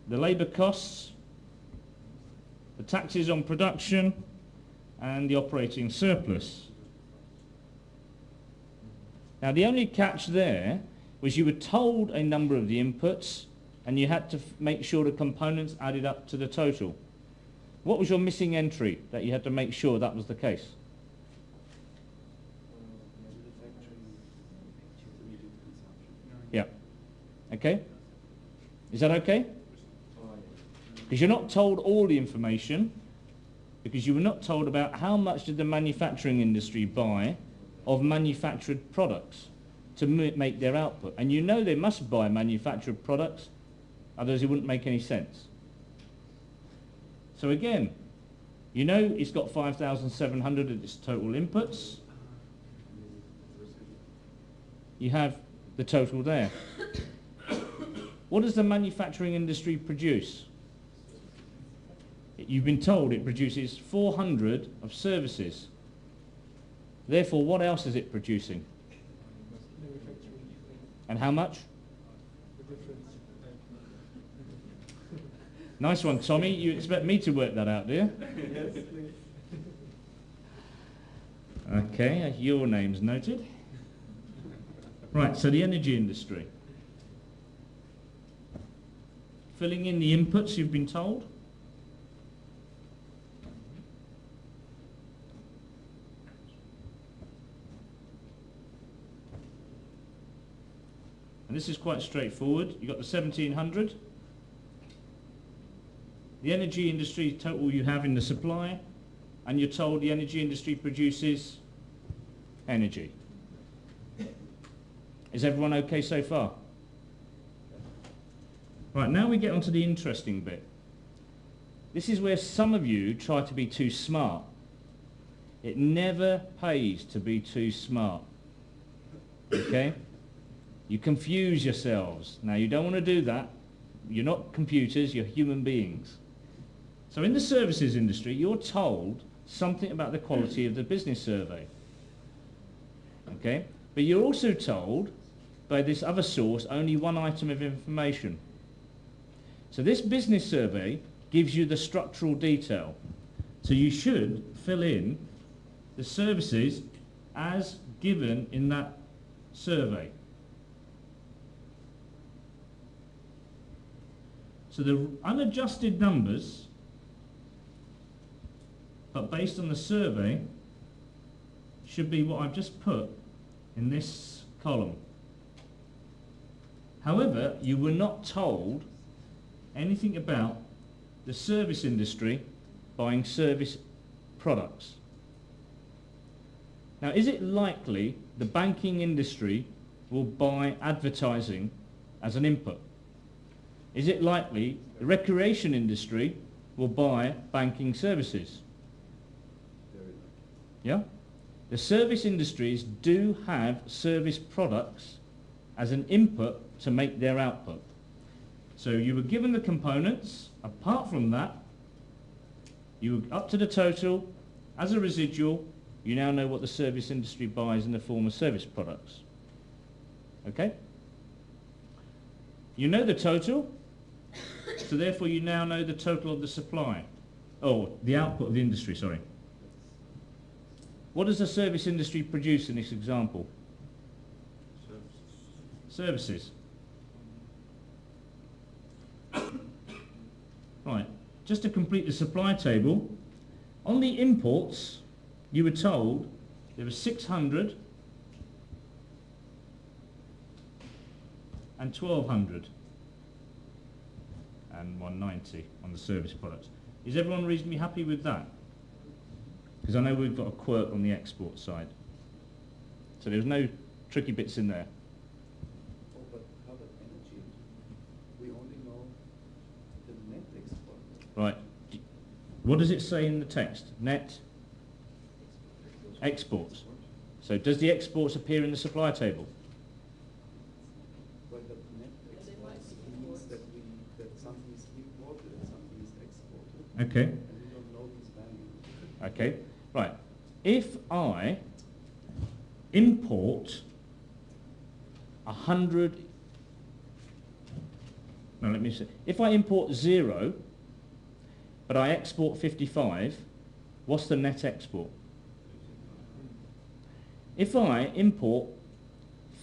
S2: the labour costs, the taxes on production, and the operating surplus. Now the only catch there was you were told a number of the inputs and you had to make sure the components added up to the total. What was your missing entry that you had to make sure that was the case? Yeah. Okay? Is that okay? Because you're not told all the information, because you were not told about how much did the manufacturing industry buy of manufactured products to make their output. And you know they must buy manufactured products, otherwise it wouldn't make any sense. So again, you know it's got 5,700 at its total inputs. You have the total there. What does the manufacturing industry produce? You've been told it produces 400 of services. Therefore, what else is it producing? And how much? Nice one, Tommy. You expect me to work that out, do you?
S3: Yes, please.
S2: Okay, your name's noted. Right, so the energy industry. Filling in the inputs you've been told. And this is quite straightforward. You've got the 1700. The energy industry total you have in the supply, and you're told the energy industry produces energy. Is everyone okay so far? Right, now we get on to the interesting bit. This is where some of you try to be too smart. It never pays to be too smart. Okay? You confuse yourselves. Now, you don't want to do that. You're not computers, you're human beings. So in the services industry, you're told something about the quality of the business survey. Okay? But you're also told by this other source only one item of information. So this business survey gives you the structural detail. So you should fill in the services as given in that survey. So the unadjusted numbers, but based on the survey, should be what I've just put in this column. However, you were not told anything about the service industry buying service products. Now, is it likely the banking industry will buy advertising as an input? Is it likely the recreation industry will buy banking services? Yeah? The service industries do have service products as an input to make their output. So you were given the components. Apart from that, you were up to the total. As a residual, you now know what the service industry buys in the form of service products. Okay? You know the total, so therefore you now know the total of the supply. Oh, the output of the industry, sorry. What does the service industry produce in this example? Services. Right, just to complete the supply table, on the imports, you were told there were 600 and 1200 and 190 on the service products. Is everyone reasonably happy with that? Because I know we've got a quirk on the export side. So there's no tricky bits in there.
S1: Oh, but how about energy? We only know the net export.
S2: Right. What does it say in the text? Net exports. So does the exports appear in the supply table?
S1: Well, the net exports means that something is imported and something is exported.
S2: Okay.
S1: And we don't know this value.
S2: Okay. Right. If I import 100, no, let me see. If I import 0, but I export 55, what's the net export? If I import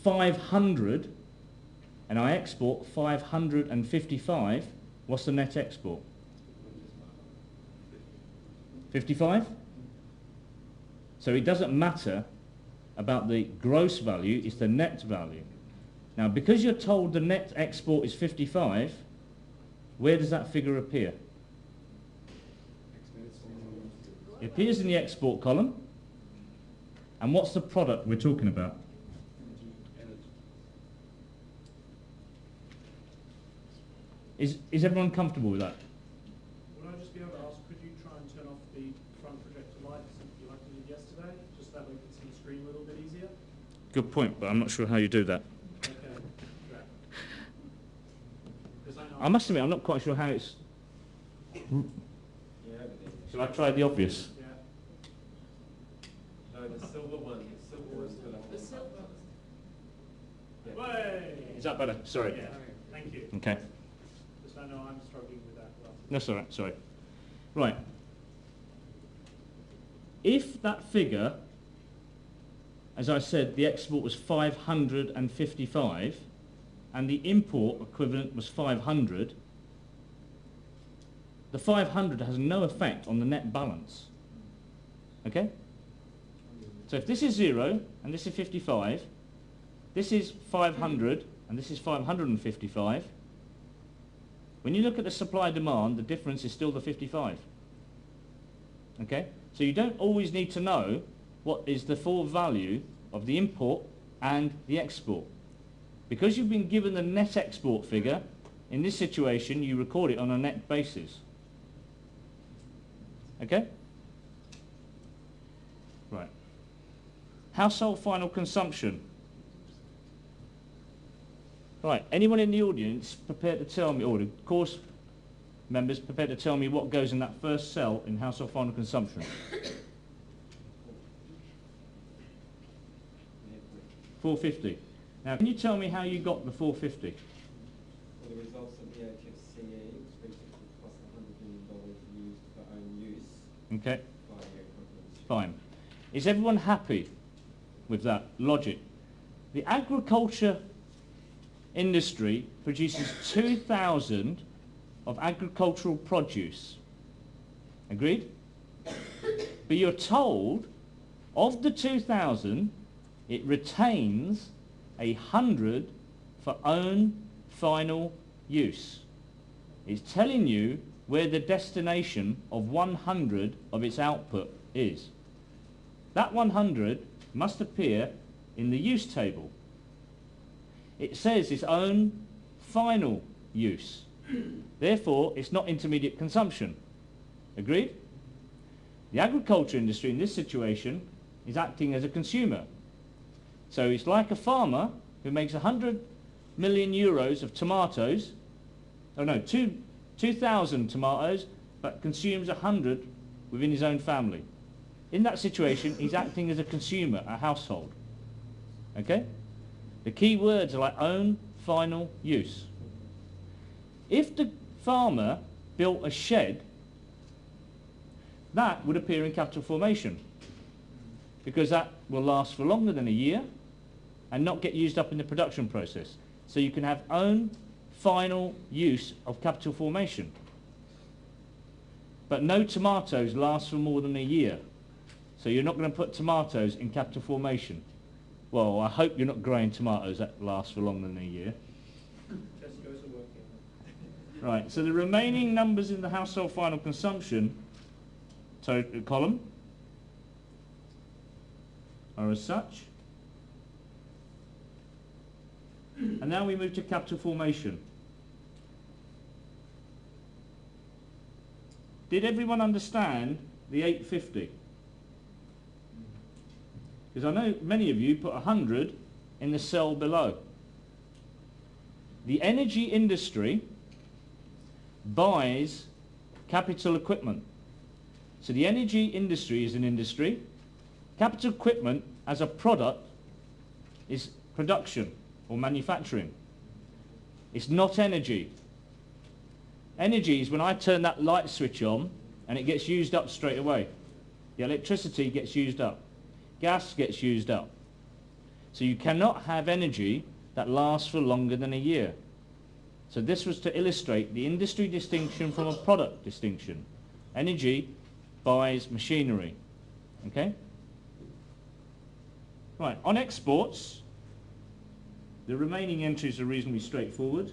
S2: 500 and I export 555, what's the net export? 55? So it doesn't matter about the gross value, it's the net value. Now, because you're told the net export is 55, where does that figure appear? It appears in the export column. And what's the product we're talking about? Is everyone comfortable with that?
S3: Would I just be able to ask, could you try and turn off the front projector lights like you did yesterday, just that we can see the screen a little bit easier?
S2: Good point, but I'm not sure how you do that.
S3: Okay, great. 'Cause I know
S2: I must admit, I'm not quite sure how it's... Shall I try the obvious?
S3: Yeah.
S6: No, the silver one. The silver one's still on.
S5: The silver.
S3: Way!
S2: Is that better? Sorry.
S3: Yeah, thank you.
S2: Okay.
S3: Because I know I'm struggling with that. Well.
S2: That's all right, sorry. Right. If that figure, as I said, the export was 555 and the import equivalent was 500, the 500 has no effect on the net balance. Okay? So if this is 0 and this is 55, this is 500 and this is 555, when you look at the supply demand, the difference is still the 55. Okay? So you don't always need to know what is the full value of the import and the export. Because you've been given the net export figure, in this situation you record it on a net basis. Okay? Right. Household final consumption. Right, anyone in the audience prepared to tell me, or the course members prepared to tell me what goes in that first cell in household final consumption? 450. Now, can you tell me how you got the 450?
S6: For the results of the HFCA
S2: Okay, fine. Is everyone happy with that logic? The agriculture industry produces 2,000 of agricultural produce. Agreed? But you're told of the 2,000, it retains 100 for own final use. It's telling you where the destination of 100 of its output is. That 100 must appear in the use table. It says its own final use. Therefore, it's not intermediate consumption. Agreed? The agriculture industry in this situation is acting as a consumer. So it's like a farmer who makes 100 million euros of tomatoes, 2,000 tomatoes, but consumes 100 within his own family. In that situation, he's acting as a consumer, a household. Okay? The key words are like own, final, use. If the farmer built a shed, that would appear in capital formation, because that will last for longer than a year and not get used up in the production process. So you can have own, final use of capital formation. But no tomatoes last for more than a year. So you're not going to put tomatoes in capital formation. Well, I hope you're not growing tomatoes that last for longer than a year.
S3: Tesco's are working.
S2: Right, so the remaining numbers in the household final consumption column are as such. And now we move to capital formation. Did everyone understand the 850? Because I know many of you put 100 in the cell below. The energy industry buys capital equipment. So the energy industry is an industry. Capital equipment as a product is production or manufacturing. It's not energy. Energy is when I turn that light switch on and it gets used up straight away. The electricity gets used up. Gas gets used up. So you cannot have energy that lasts for longer than a year. So this was to illustrate the industry distinction from a product distinction. Energy buys machinery. Okay? Right, on exports, the remaining entries are reasonably straightforward.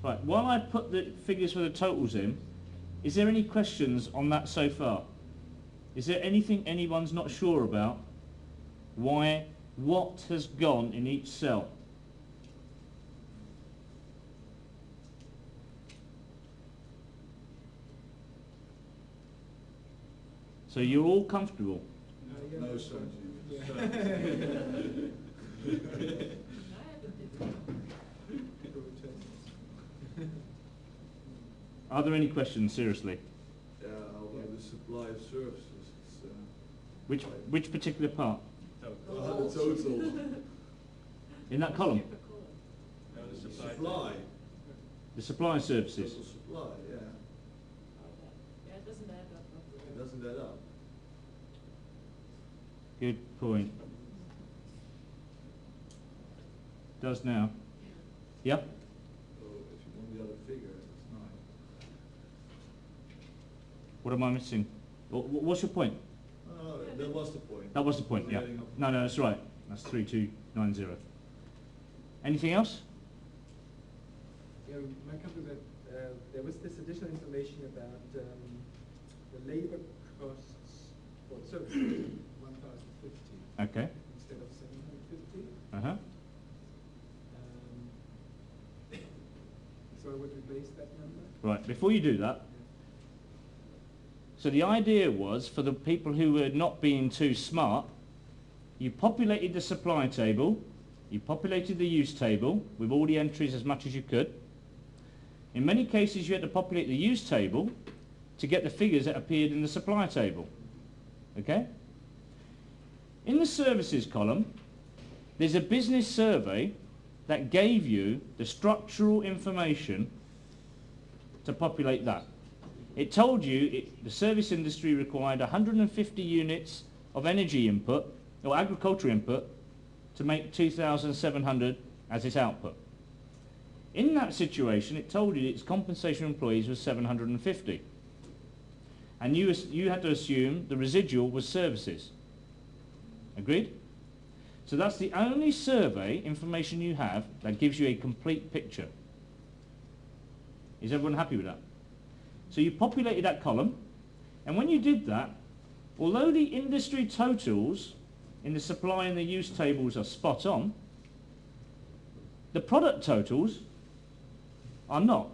S2: Right, while I put the figures for the totals in, is there any questions on that so far? Is there anything anyone's not sure about? Why, what has gone in each cell? So you're all comfortable?
S4: No, Sanjiv.
S5: I have a different.
S2: Are there any questions, seriously?
S4: About the supply of services. It's,
S2: Which particular part?
S4: the total
S2: In that column?
S5: Super cool.
S6: No, the supply.
S4: supply.
S2: The supply services.
S4: Total supply, yeah.
S5: Okay. Yeah, it doesn't add up.
S4: It doesn't add up.
S2: Good point. Does now. Yep.
S4: So if you want the other figure, it's 9.
S2: What am I missing? What's your point?
S4: Oh, that was the point.
S2: That was the point, yeah.
S4: Adding up.
S2: No, that's right. That's 3290. Anything else?
S7: Yeah, might come to that. There was this additional information about the labor costs for service, 1,050
S2: Okay.
S7: instead of 750.
S2: Uh-huh.
S7: So I would replace that number.
S2: Right, before you do that, so the idea was for the people who were not being too smart, you populated the supply table, you populated the use table with all the entries as much as you could. In many cases you had to populate the use table to get the figures that appeared in the supply table. Okay? In the services column, there's a business survey that gave you the structural information to populate that. It told you the service industry required 150 units of energy input, or agricultural input, to make 2,700 as its output. In that situation, it told you its compensation of employees was 750. And you had to assume the residual was services. Agreed? So that's the only survey information you have that gives you a complete picture. Is everyone happy with that? So you populated that column, and when you did that, although the industry totals in the supply and the use tables are spot on, the product totals are not.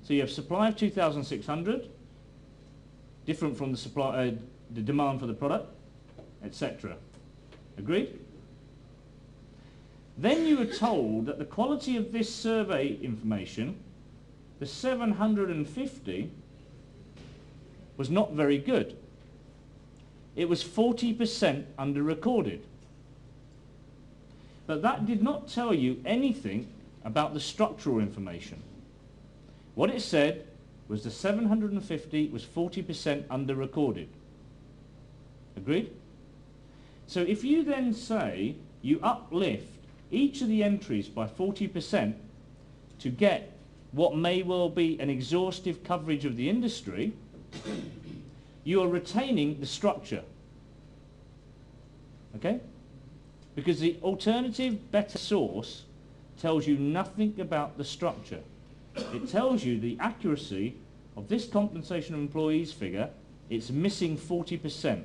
S2: So you have supply of 2,600, different from the supply, the demand for the product, etc. Agreed? Then you were told that the quality of this survey information, the 750, was not very good. It was 40% under-recorded. But that did not tell you anything about the structural information. What it said was the 750 was 40% under-recorded. Agreed? So if you then say you uplift each of the entries by 40% to get what may well be an exhaustive coverage of the industry, you are retaining the structure. Okay? Because the alternative better source tells you nothing about the structure. It tells you the accuracy of this compensation of employees figure, it's missing 40%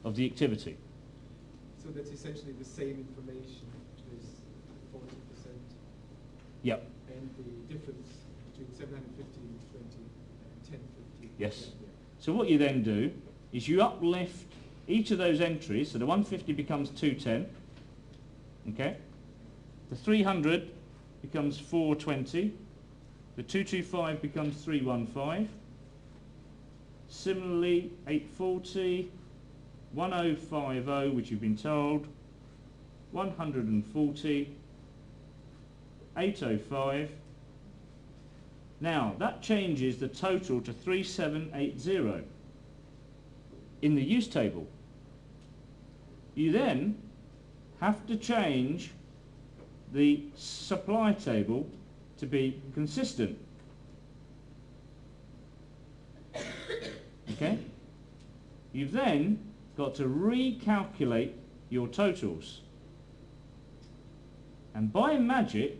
S2: of the activity.
S7: So that's essentially the same information, this 40%.
S2: Yep.
S7: And the difference between 750 and 1050.
S2: Yes.
S7: Yeah.
S2: So what you then do is you uplift each of those entries, so the 150 becomes 210, okay? The 300 becomes 420, the 225 becomes 315, similarly 840, 1050, which you've been told, 140, 805. Now that changes the total to 3780 in the use table. You then have to change the supply table to be consistent. Okay? You've then got to recalculate your totals. And by magic,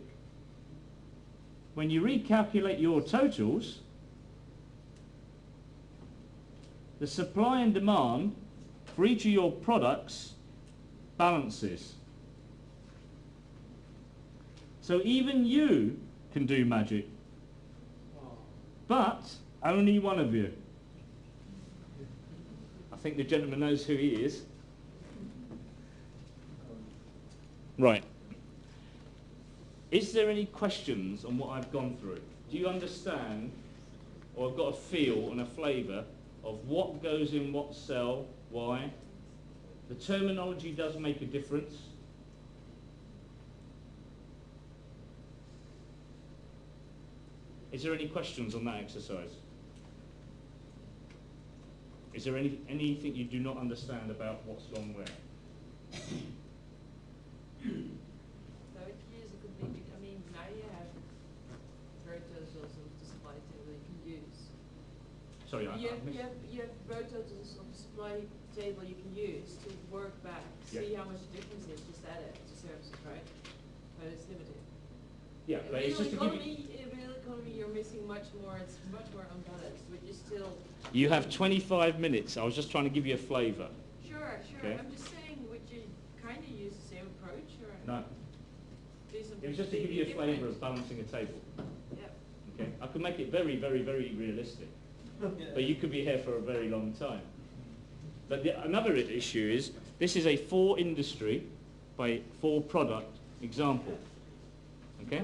S2: when you recalculate your totals, the supply and demand for each of your products balances. So even you can do magic, but only one of you. I think the gentleman knows who he is. Right. Is there any questions on what I've gone through? Do you understand, or have got a feel and a flavour of what goes in what cell, why? The terminology does make a difference. Is there any questions on that exercise? Is there anything you do not understand about what's gone where?
S5: So it is a complete, I mean, now you have road totals of the supply table you can use.
S2: Sorry,
S5: You have road totals of the supply table you can use to work back, see how much the difference is, just add it to services, right? But it's limited.
S2: Yeah, but it's just to give you...
S5: In real economy, you're missing much more, it's much more unbalanced, but you still...
S2: You have 25 minutes. I was just trying to give you a flavour.
S5: Sure.
S2: Okay.
S5: I'm just saying, would you kind of use the same approach, or
S2: No.
S5: do something
S2: It was just to give you a
S5: completely
S2: flavour of
S5: different?
S2: balancing a table.
S5: Yep.
S2: Okay. I could make it very, very, very realistic. But you could be here for a very long time. But another issue is, this is a 4 industry by 4 product example. Okay?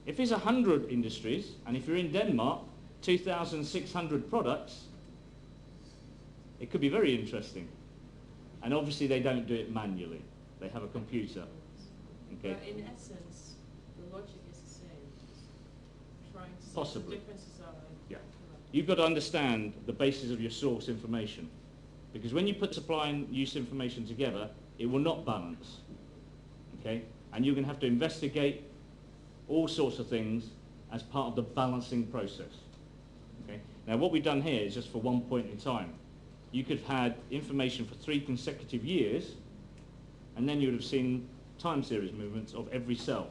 S2: If it's 100 industries, and if you're in Denmark, 2,600 products, it could be very interesting. And obviously they don't do it manually. They have a computer. Okay.
S5: But in essence, the logic is the same. Just trying to see what
S2: Possibly.
S5: the differences are.
S2: Yeah. You've got to understand the basis of your source information. Because when you put supply and use information together, it will not balance. Okay? And you're going to have to investigate all sorts of things as part of the balancing process. Okay? Now what we've done here is just for one point in time. You could have had information for 3 consecutive years, and then you would have seen time series movements of every cell.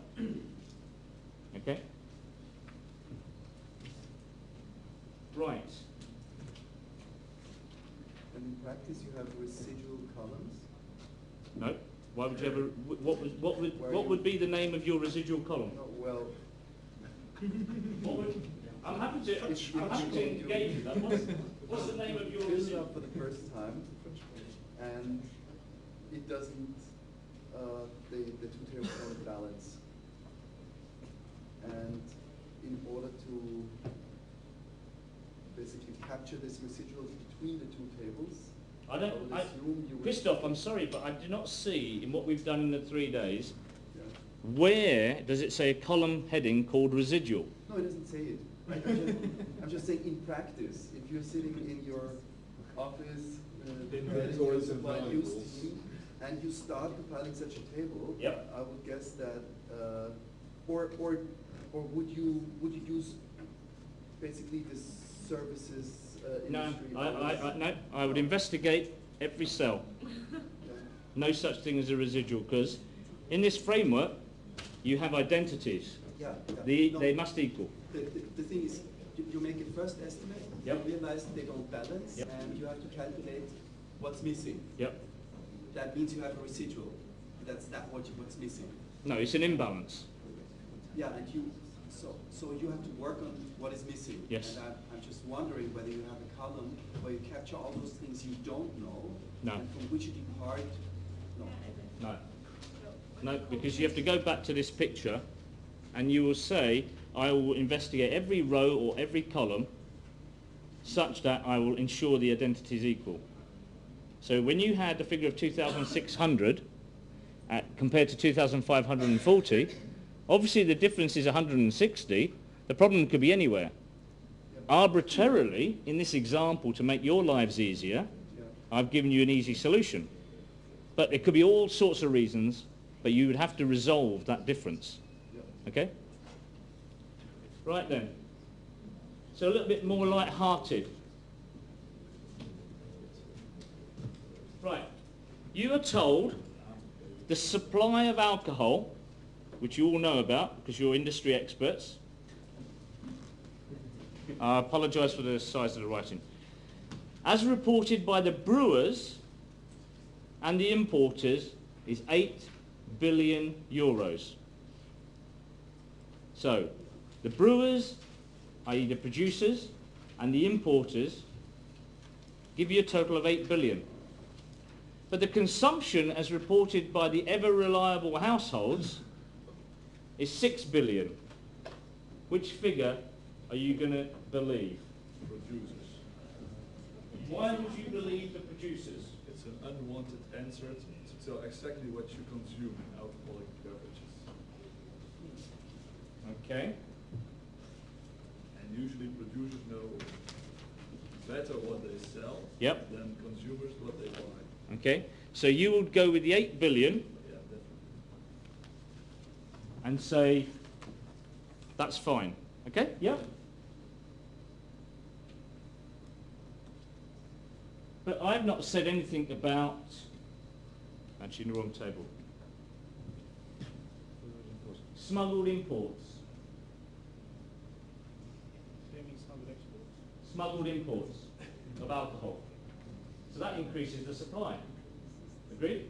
S2: Okay? Right.
S1: And in practice, you have residual columns.
S2: No. Why would you ever? What would be the name of your residual column?
S1: No, well,
S2: I'm happy to engage with that. What's the name of your
S1: you fill it
S2: residual?
S1: up for the first time, and it doesn't. The two tables don't balance. And in order to basically capture this residuals between the two tables,
S2: I don't.
S1: would assume you would.
S2: Christoph, I'm sorry, but I do not see in what we've done in the 3 days.
S1: Yeah.
S2: Where does it say a column heading called residual?
S1: No, it doesn't say it. I'm just saying in practice, if you're sitting in your office,
S4: Inventories and
S1: supply
S4: valuables.
S1: use team, and you start compiling such a table,
S2: Yep.
S1: I would guess that, or would you use basically the services
S2: No,
S1: industry?
S2: no. I would investigate every cell. No such thing as a residual, because in this framework, you have identities.
S1: Yeah. No,
S2: They must equal.
S1: The thing is, you make a first estimate,
S2: Yep.
S1: you realize they don't balance,
S2: Yep.
S1: and you have to calculate what's missing.
S2: Yep.
S1: That means you have a residual. That's what's missing.
S2: No, it's an imbalance.
S1: Yeah, and so you have to work on what is missing.
S2: Yes.
S1: And I'm just wondering whether you have a column where you capture all those things you don't know.
S2: No.
S1: And from which you depart. No.
S2: No. No, because you have to go back to this picture, and you will say, I will investigate every row or every column such that I will ensure the identity is equal. So when you had the figure of 2,600 compared to 2,540, obviously the difference is 160. The problem could be anywhere. Arbitrarily, in this example, to make your lives easier,
S1: Yeah.
S2: I've given you an easy solution. But it could be all sorts of reasons, but you would have to resolve that difference.
S1: Yeah.
S2: Okay? Right then. So a little bit more light-hearted. Right. You are told the supply of alcohol, which you all know about because you're industry experts. I apologise for the size of the writing. As reported by the brewers and the importers, is 8 billion euros. So, the brewers, i.e. the producers, and the importers give you a total of 8 billion. But the consumption, as reported by the ever-reliable households, is 6 billion. Which figure are you going to believe?
S4: Producers.
S2: Why would you believe the producers?
S4: It's an unwanted answer to tell exactly what you consume in alcoholic beverages.
S2: Okay.
S4: And usually producers know better what they sell
S2: Yep.
S4: than consumers what they buy.
S2: Okay. So you would go with the 8 billion
S4: Yeah, definitely.
S2: and say, that's fine. Okay? Yeah. But I've not said anything about, actually in the wrong table, smuggled imports.
S3: Assuming smuggled exports.
S2: Smuggled imports of alcohol. So that increases the supply. Agreed?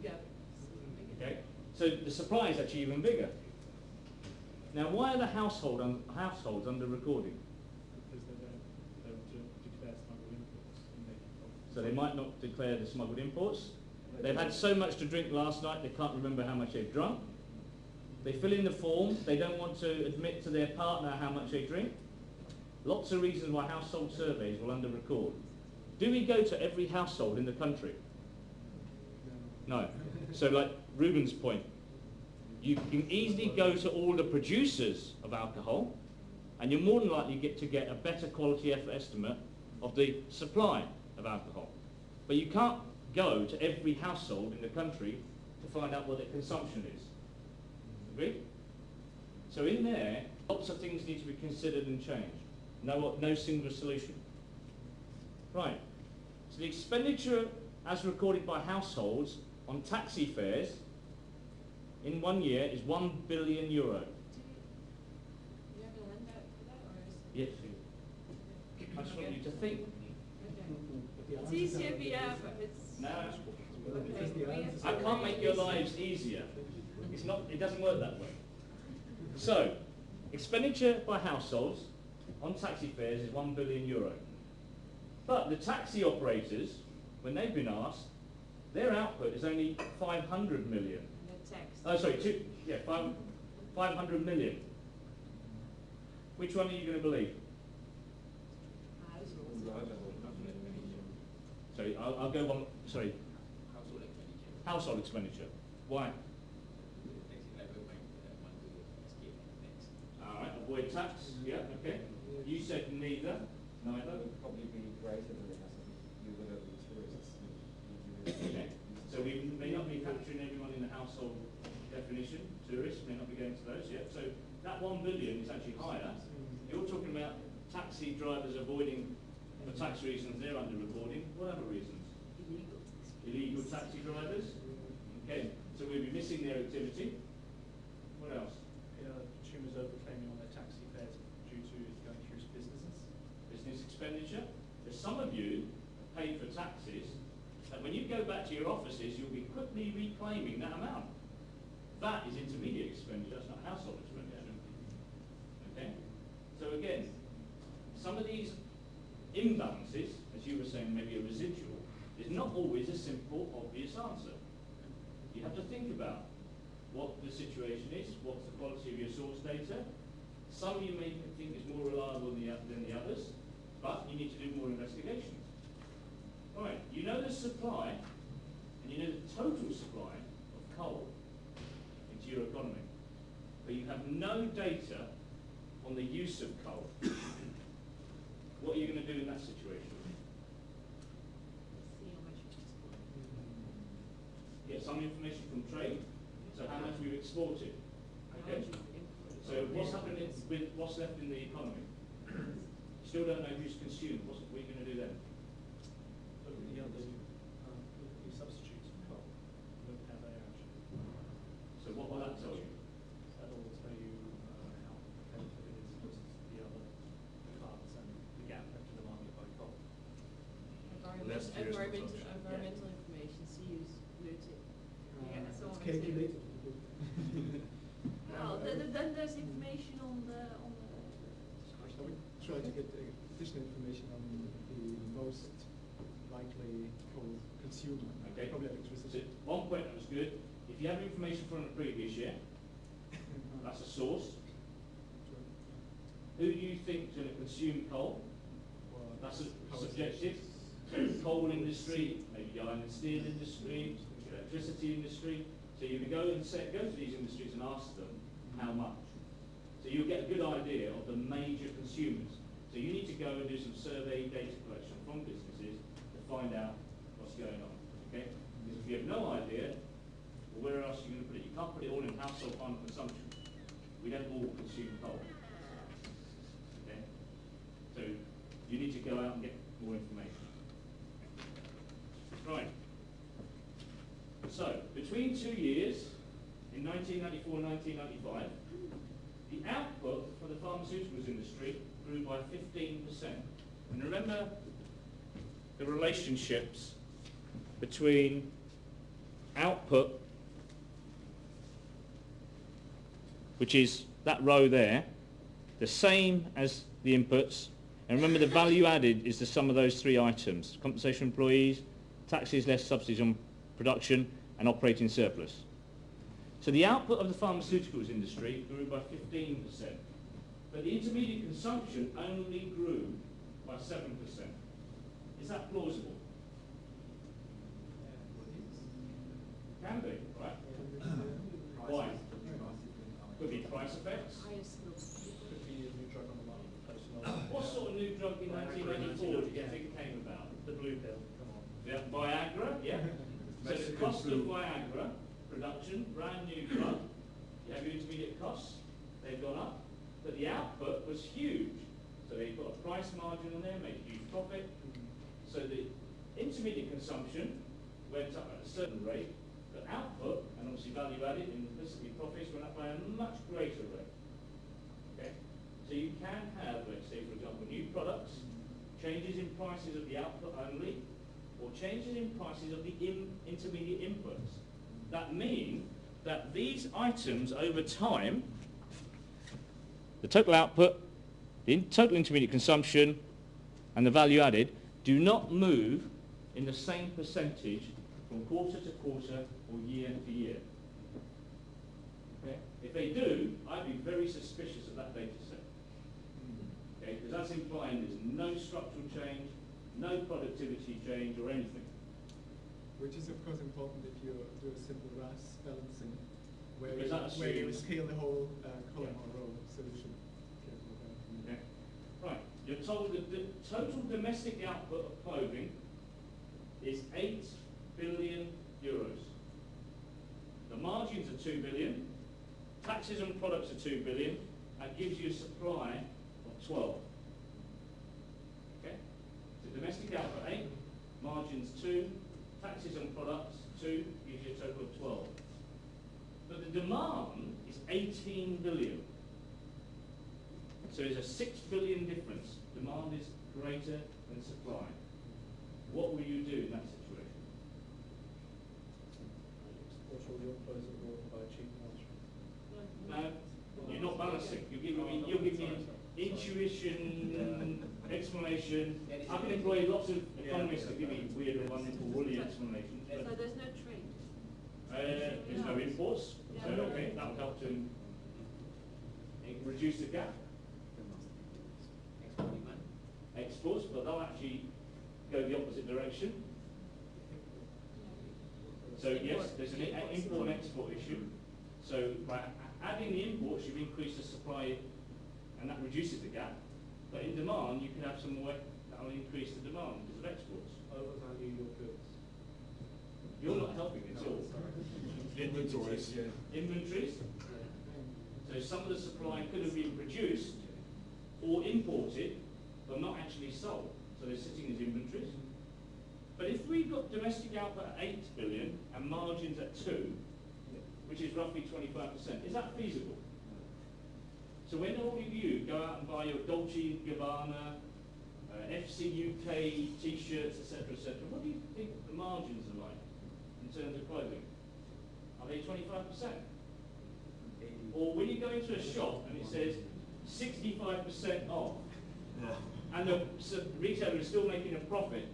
S5: Yeah.
S2: Okay. So the supply is actually even bigger. Now, why are the households under recording?
S3: Because they don't declare smuggled imports. And they
S2: So they might not declare the smuggled imports. They've had so much to drink last night they can't remember how much they've drunk. They fill in the form. They don't want to admit to their partner how much they drink. Lots of reasons why household surveys will under record. Do we go to every household in the country? No. So like Ruben's point, you can easily go to all the producers of alcohol, and you're more than likely to get a better quality estimate of the supply of alcohol. But you can't go to every household in the country to find out what their consumption is. Agree? So in there, lots of things need to be considered and changed. No single solution. Right. So the expenditure as recorded by households on taxi fares in 1 year is €1 billion.
S5: Do you have a handout for that, or is it?
S2: Yes. I just want you to think.
S5: Okay. It's easier if you have, it's...
S2: No,
S5: Okay.
S2: I can't make your lives easier. It's not. It doesn't work that way. So, expenditure by households on taxi fares is €1 billion. But the taxi operators, when they've been asked, their output is only 500 million.
S5: The text.
S2: Oh, sorry, 500 million. Which one are you going to believe? Sorry, I'll go one. Sorry. Household expenditure. Why? All right, avoid tax. Yeah, okay. You said neither. Neither.
S8: Probably be greater than it has to be. You would have tourists.
S2: Okay. So we may not be capturing everyone in the household definition. Tourists may not be going to those yet. So that 1 billion is actually higher. You're talking about taxi drivers avoiding, for tax reasons, they're under reporting. What other reasons? Illegal taxi drivers. Okay. So we'll be missing their activity. What else?
S3: Consumers overclaiming on their taxi fares due to going through businesses.
S2: Business expenditure. There's some of you have paid for taxis that when you go back to your offices, you'll be quickly reclaiming that amount. That is intermediate expenditure, that's not household expenditure. Okay? So again, some of these imbalances, as you were saying, maybe a residual, is not always a simple, obvious answer. You have to think about what the situation is, what's the quality of your source data. Some you may think is more reliable than the others, but you need to do more investigations. Right, you know the supply, and you know the total supply of coal into your economy, but you have no data on the use of coal. What are you going to do in that situation?
S5: See how much you export.
S2: Get some information from trade, so how much we've exported. Okay? So what's happening with what's left in the economy? You still don't know who's consumed. What are you going to do then?
S3: Look at the other substitutes of coal. Look how they are actually.
S2: So what will that tell you?
S3: That will tell you how competitive it is versus the other parts and the gap left in the market by coal.
S4: Less years
S5: Environmental
S4: consumption.
S5: environmental information, CU's blue tick. Yeah,
S7: It's
S5: someone
S7: calculated.
S5: Well, then there's information on the
S7: So we try to get additional information on the most likely coal consumer.
S2: Okay.
S7: Probably
S2: So
S7: electricity.
S2: one point that was good. If you have information from the previous year, that's a source. Who do you think is going to consume coal? That's subjective. So coal industry, maybe the iron and steel industry, electricity industry. So you can go to these industries and ask them how much. So you'll get a good idea of the major consumers. So you need to go and do some survey data collection from businesses to find out what's going on. Okay? Because if you have no idea, well, where else are you going to put it? You can't put it all in household final consumption. We don't all consume coal. Okay? So you need to go out and get more information. Right. So, between 2 years, in 1994 and 1995, the output for the pharmaceuticals industry grew by 15%. And remember the relationships between output, which is that row there, the same as the inputs. And remember the value added is the sum of those three items: compensation for employees, taxes less subsidies on production, and operating surplus. So the output of the pharmaceuticals industry grew by 15%, but the intermediate consumption only grew by 7%. Is that plausible? Yeah, Viagra, yeah. So the cost of Viagra production, brand new drug, you have your intermediate costs, they've gone up, but the output was huge. So they put a price margin on there, made a huge profit. So the intermediate consumption went up at a certain rate, but output, and obviously value added, and implicitly profits went up by a much greater rate. Okay? So you can have, let's say, for example, new products, changes in prices of the output only, or changes in prices of the intermediate inputs. That mean that these items over time, the total output, the total intermediate consumption, and the value added do not move in the same percentage from quarter to quarter or year to year. Okay? If they do, I'd be very suspicious of that data set. Okay? Because that's implying there's no structural change, no productivity change or anything.
S7: Which is of course important if you do a simple RAS balancing, where
S2: Because
S7: you scale the whole column
S2: Yeah.
S7: or row solution. Careful about that.
S2: Okay. Right. You're told that the total domestic output of clothing is 8 billion euros. The margins are 2 billion. Taxes on products are 2 billion. That gives you a supply of 12. Okay? So domestic output 8, margins 2, taxes on products 2, gives you a total of 12. But the demand is 18 billion. So there's a 6 billion difference. Demand is greater than supply. What will you do in that situation?
S3: Or your clothes are bought by cheap margin.
S2: No, you're not balancing. You'll give me intuition, explanation. I can employ lots of economists to give me weird and wonderful woolly explanations.
S5: So
S2: But,
S5: there's no trade.
S2: there's no imports, so okay, that will help to reduce the gap. Exports, but they'll actually go the opposite direction. So yes, there's an import and export issue. So by adding the imports, you've increased the supply, and that reduces the gap. But in demand, you can have some more that will increase the demand because of exports.
S3: Overvalue your goods.
S2: You're not helping at all.
S4: Inventories.
S2: Inventories. So some of the supply could have been produced or imported, but not actually sold. So they're sitting as inventories. But if we've got domestic output at 8 billion and margins at 2, which is roughly 25%, is that feasible? So when all of you go out and buy your Dolce & Gabbana, FC UK t-shirts, etc., what do you think the margins are like in terms of clothing? Are they 25%? Or when you go into a shop and it says 65% off, and the retailer is still making a profit,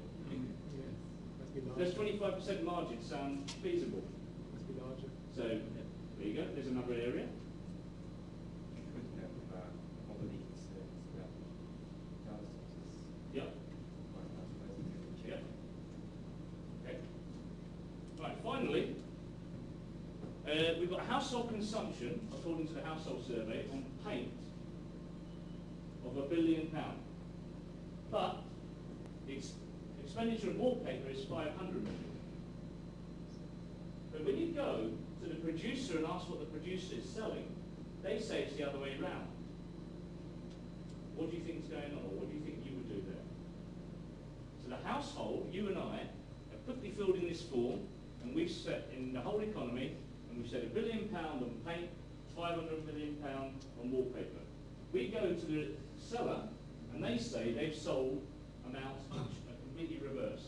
S2: does 25% margin sound feasible?
S7: Must be larger.
S2: So there you go, there's another area. Yep. Yep. Okay. Right, finally, we've got household consumption, according to the household survey, on paint of £1 billion. But expenditure on wallpaper is 500 million. But when you go to the producer and ask what the producer is selling, they say it's the other way around. What do you think is going on, or what do you think you would do there? So the household, you and I, have quickly filled in this form, and we've set in the whole economy, and we've said £1 billion on paint, £500 million on wallpaper. We go to the seller, and they say they've sold amounts which are completely reverse.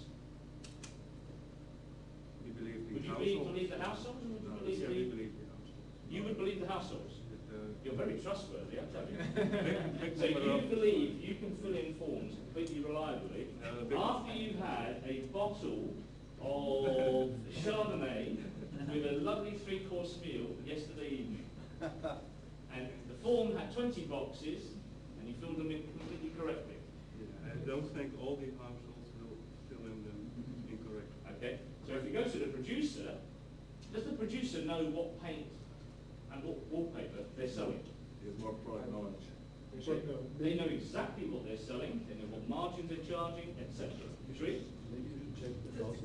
S4: We believe the
S2: Would you
S4: household.
S2: believe the households, or would you
S4: No,
S2: believe
S4: yeah,
S2: the...
S4: we believe the household.
S2: You would believe the households? You're very trustworthy, I tell you.
S4: Big
S2: So
S4: number
S2: you
S4: of-
S2: believe you can fill in forms completely reliably
S4: big-
S2: after you've had a bottle of Chardonnay with a lovely 3-course meal yesterday evening. And the form had 20 boxes and you filled them in completely correctly.
S9: I don't think all the households will fill in them incorrectly.
S2: Okay? So if you go to the producer, does the producer know what paint and what wallpaper they're selling?
S4: He has more product knowledge.
S7: They should know.
S2: They know exactly what they're selling, they know what margins they're charging, etc. True?
S1: Maybe you should check the cost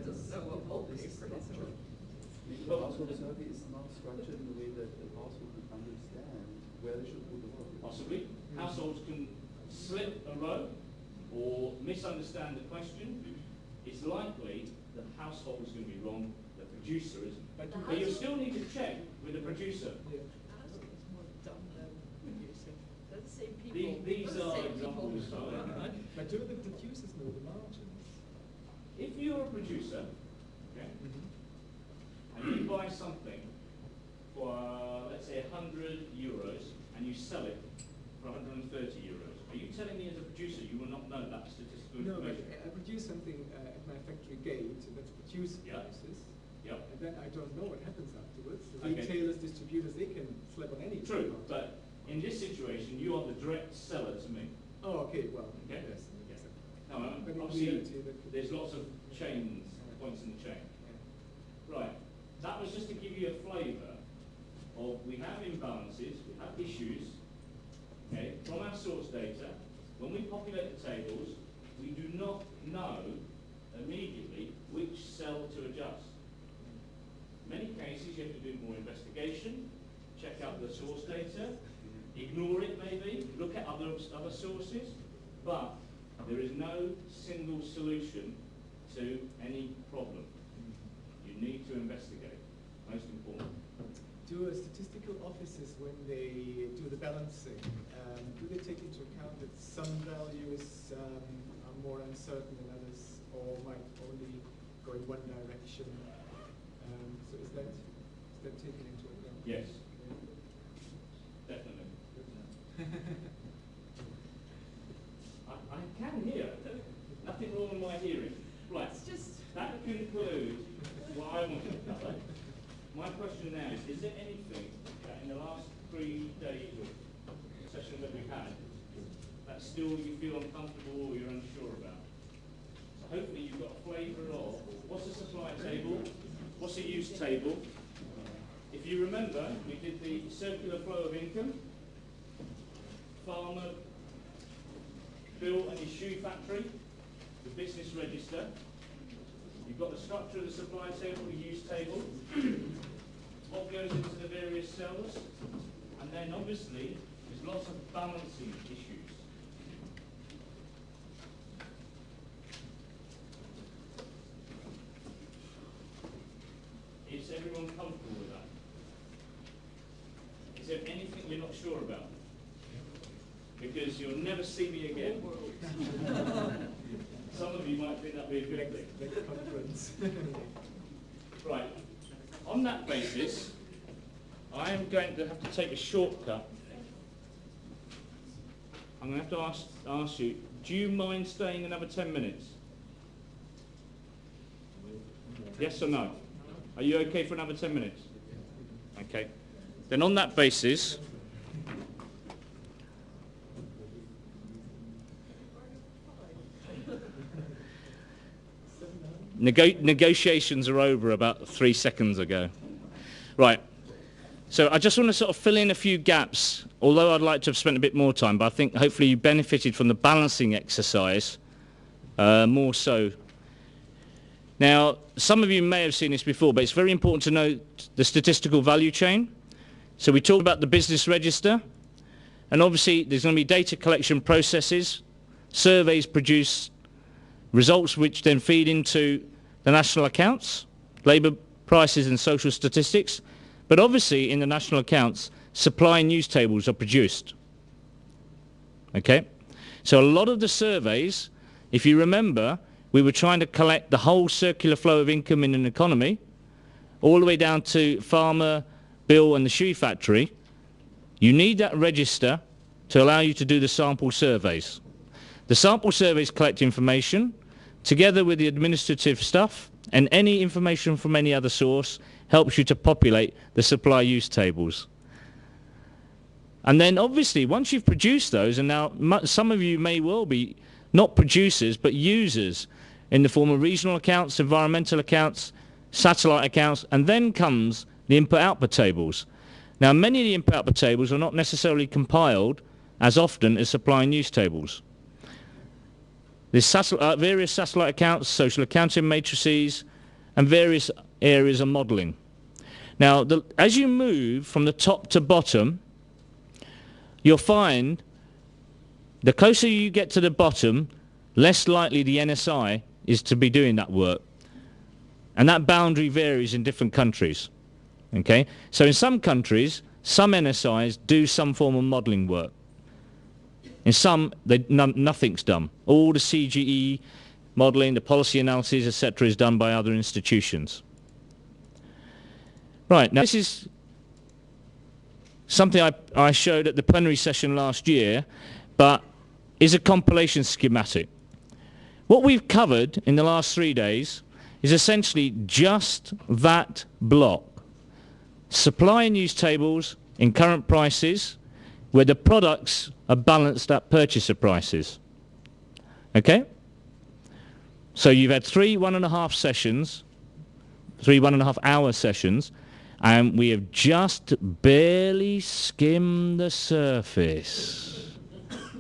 S5: doesn't know what wallpaper is.
S1: The household survey is not structured in the way that the household would understand where they should put the wallpaper.
S2: Possibly. Households can slip a row or misunderstand the question. It's likely the household is going to be wrong, the producer isn't. But you still need to check with the producer.
S5: Household is more dumb than producer. They're the same people.
S2: These
S5: They're the
S2: are
S5: same people.
S2: examples.
S7: But do the producers know the margins?
S2: If you're a producer, okay, and you buy something for, let's say, 100 euros, and you sell it for 130 euros, are you telling me as a producer you will not know that statistical
S7: No, but
S2: information?
S7: I produce something at my factory gate, and that's producer
S2: Yeah.
S7: prices.
S2: Yeah.
S7: And then I don't know what happens afterwards. The
S2: Okay.
S7: retailers, distributors, they can slip on any.
S2: True, but in this situation, you are the direct seller to me.
S7: Oh, okay, well,
S2: Okay.
S7: yes.
S2: Yes. Now,
S7: But in
S2: obviously,
S7: reality, that-
S2: there's lots of chains, points in the chain. Right, that was just to give you a flavour of we have imbalances, we have issues, okay, from our source data. When we populate the tables, we do not know immediately which cell to adjust. In many cases, you have to do more investigation, check out the source data, ignore it maybe, look at other sources, but there is no single solution to any problem. You need to investigate, most important.
S7: Do statistical offices, when they do the balancing, do they take into account that some values are more uncertain than others, or might only go in one direction? So is that taken into account?
S2: Yes, definitely. I can hear. Nothing wrong with my hearing. Right,
S5: It's just,
S2: that concludes what I wanted to cover. My question now is there anything that in the last 3 days of session that we've had that still you feel uncomfortable or you're unsure about? So hopefully you've got a flavour of what's a supply table, what's a use table. If you remember, we did the circular flow of income, farmer, bill and his shoe factory, the business register. You've got the structure of the supply table, the use table, what goes into the various cells, and then obviously there's lots of balancing issues. Is everyone comfortable with that? Is there anything you're not sure about? Because you'll never see me again. Some of you might think that'd be a good thing.
S7: Next conference.
S2: Right. On that basis, I am going to have to take a shortcut. I'm going to have to ask you, do you mind staying another 10 minutes? Yes or no? Are you okay for another 10 minutes? Okay. Then on that basis, negotiations are over about 3 seconds ago. Right. So I just want to sort of fill in a few gaps, although I'd like to have spent a bit more time, but I think hopefully you benefited from the balancing exercise more so. Now, some of you may have seen this before, but it's very important to know the statistical value chain. So we talked about the business register, and obviously there's going to be data collection processes, surveys produced, results which then feed into the national accounts, labour prices and social statistics. But obviously in the national accounts, supply news tables are produced. Okay? So a lot of the surveys, if you remember, we were trying to collect the whole circular flow of income in an economy, all the way down to farmer, bill and the shoe factory. You need that register to allow you to do the sample surveys. The sample surveys collect information together with the administrative stuff, and any information from any other source helps you to populate the supply use tables. And then obviously once you've produced those, and now some of you may well be not producers but users in the form of regional accounts, environmental accounts, satellite accounts, and then comes the input-output tables. Now many of the input-output tables are not necessarily compiled as often as supply and use tables. There's various satellite accounts, social accounting matrices, and various areas of modelling. Now, as you move from the top to bottom, you'll find the closer you get to the bottom, less likely the NSI is to be doing that work. And that boundary varies in different countries. Okay? So in some countries, some NSIs do some form of modelling work. In some, nothing's done. All the CGE modelling, the policy analysis, etc., is done by other institutions. Right, now this is something I showed at the plenary session last year, but is a compilation schematic. What we've covered in the last 3 days is essentially just that block. Supply and use tables in current prices where the products are balanced at purchaser prices. Okay? So you've had 3 1.5 sessions, 3 1.5 hour sessions, and we have just barely skimmed the surface.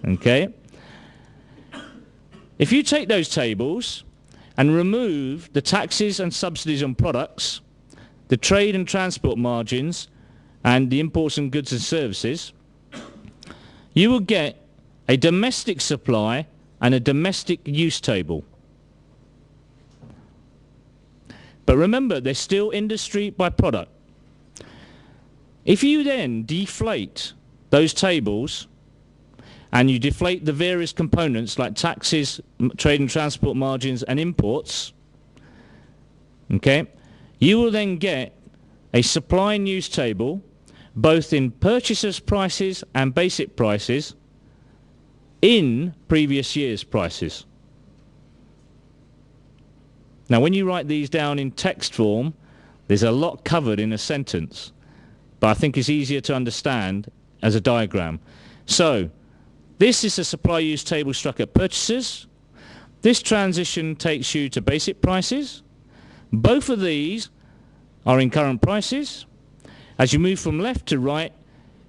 S2: Okay? If you take those tables and remove the taxes and subsidies on products, the trade and transport margins, and the imports and goods and services, you will get a domestic supply and a domestic use table. But remember, they're still industry by product. If you then deflate those tables and you deflate the various components like taxes, trade and transport margins and imports, okay, you will then get a supply and use table both in purchasers' prices and basic prices in previous year's prices. Now when you write these down in text form, there's a lot covered in a sentence, but I think it's easier to understand as a diagram. So this is a supply use table struck at purchases. This transition takes you to basic prices. Both of these are in current prices. As you move from left to right,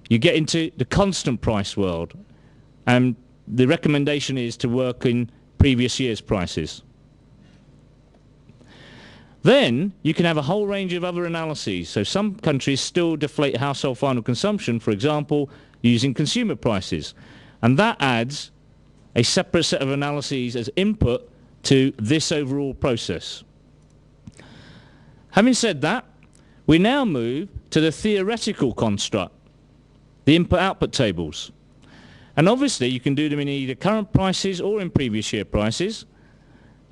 S2: you get into the constant price world. And the recommendation is to work in previous year's prices. Then you can have a whole range of other analyses. So some countries still deflate household final consumption, for example, using consumer prices. And that adds a separate set of analyses as input to this overall process. Having said that, we now move to the theoretical construct, the input-output tables. And obviously you can do them in either current prices or in previous year prices.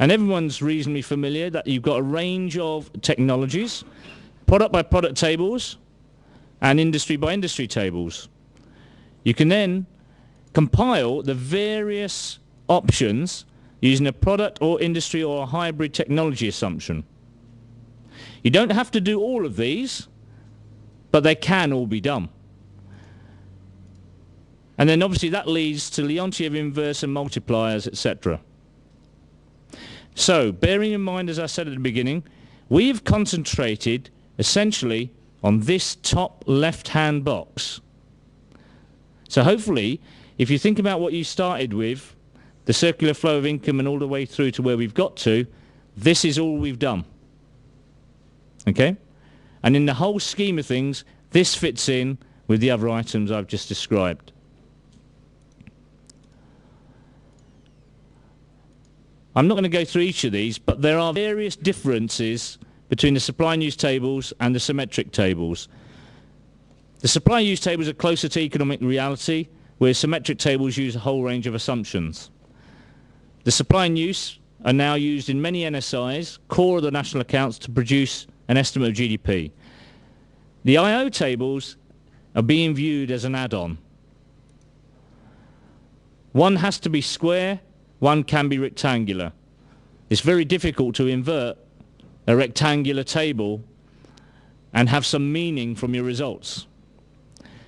S2: And everyone's reasonably familiar that you've got a range of technologies, product by product tables and industry by industry tables. You can then compile the various options using a product or industry or a hybrid technology assumption. You don't have to do all of these, but they can all be done. And then obviously that leads to Leontief inverse and multipliers, etc. So, bearing in mind, as I said at the beginning, we've concentrated essentially on this top left-hand box. So hopefully, if you think about what you started with, the circular flow of income and all the way through to where we've got to, this is all we've done. Okay? And in the whole scheme of things, this fits in with the other items I've just described. I'm not going to go through each of these, but there are various differences between the supply and use tables and the symmetric tables. The supply and use tables are closer to economic reality, where symmetric tables use a whole range of assumptions. The supply and use are now used in many NSIs, core of the national accounts, to produce an estimate of GDP. The IO tables are being viewed as an add-on. One has to be square, one can be rectangular. It's very difficult to invert a rectangular table and have some meaning from your results.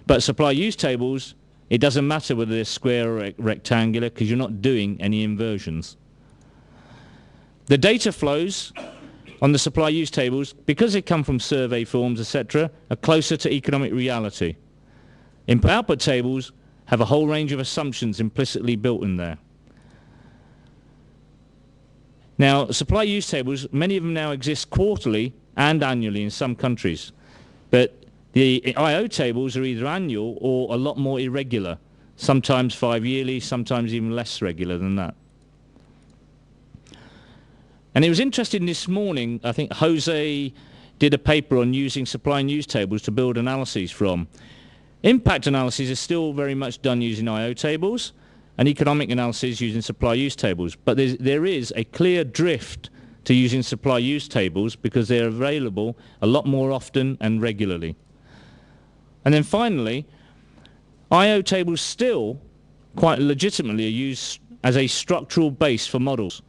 S2: But supply use tables, it doesn't matter whether they're square or rectangular because you're not doing any inversions. The data flows on the supply use tables, because they come from survey forms, etc., are closer to economic reality. Input-output tables have a whole range of assumptions implicitly built in there. Now, supply use tables, many of them now exist quarterly and annually in some countries. But the IO tables are either annual or a lot more irregular, sometimes 5 yearly, sometimes even less regular than that. And it was interesting this morning, I think Jose did a paper on using supply and use tables to build analyses from. Impact analysis is still very much done using IO tables, and economic analysis using supply use tables. But there is a clear drift to using supply use tables because they're available a lot more often and regularly. And then finally, IO tables still quite legitimately are used as a structural base for models.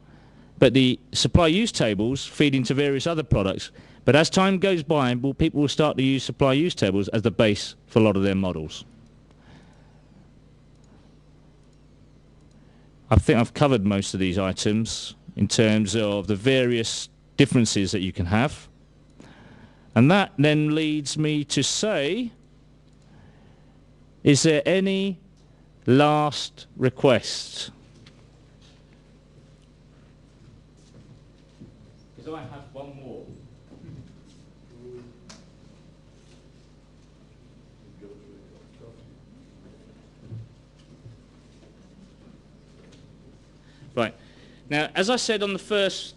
S2: But the supply use tables feed into various other products. But as time goes by, people will start to use supply use tables as the base for a lot of their models. I think I've covered most of these items in terms of the various differences that you can have. And that then leads me to say, is there any last requests? Because I have one more. Right. Now, as I said on the first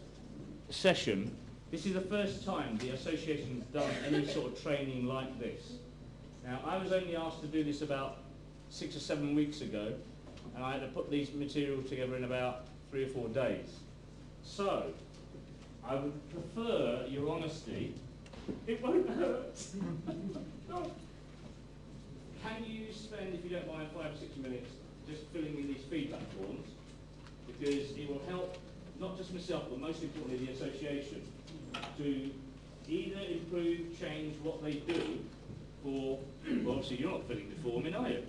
S2: session, this is the first time the association has done any sort of training like this. Now, I was only asked to do this about 6 or 7 weeks ago, and I had to put these materials together in about 3 or 4 days. So, I would prefer your honesty. It won't hurt. No. Can you spend, if you don't mind, 5 or 6 minutes just filling in these feedback forms? Because it will help not just myself, but most importantly the association to either improve, change what they do, or, well, obviously you're not filling the form in, are you?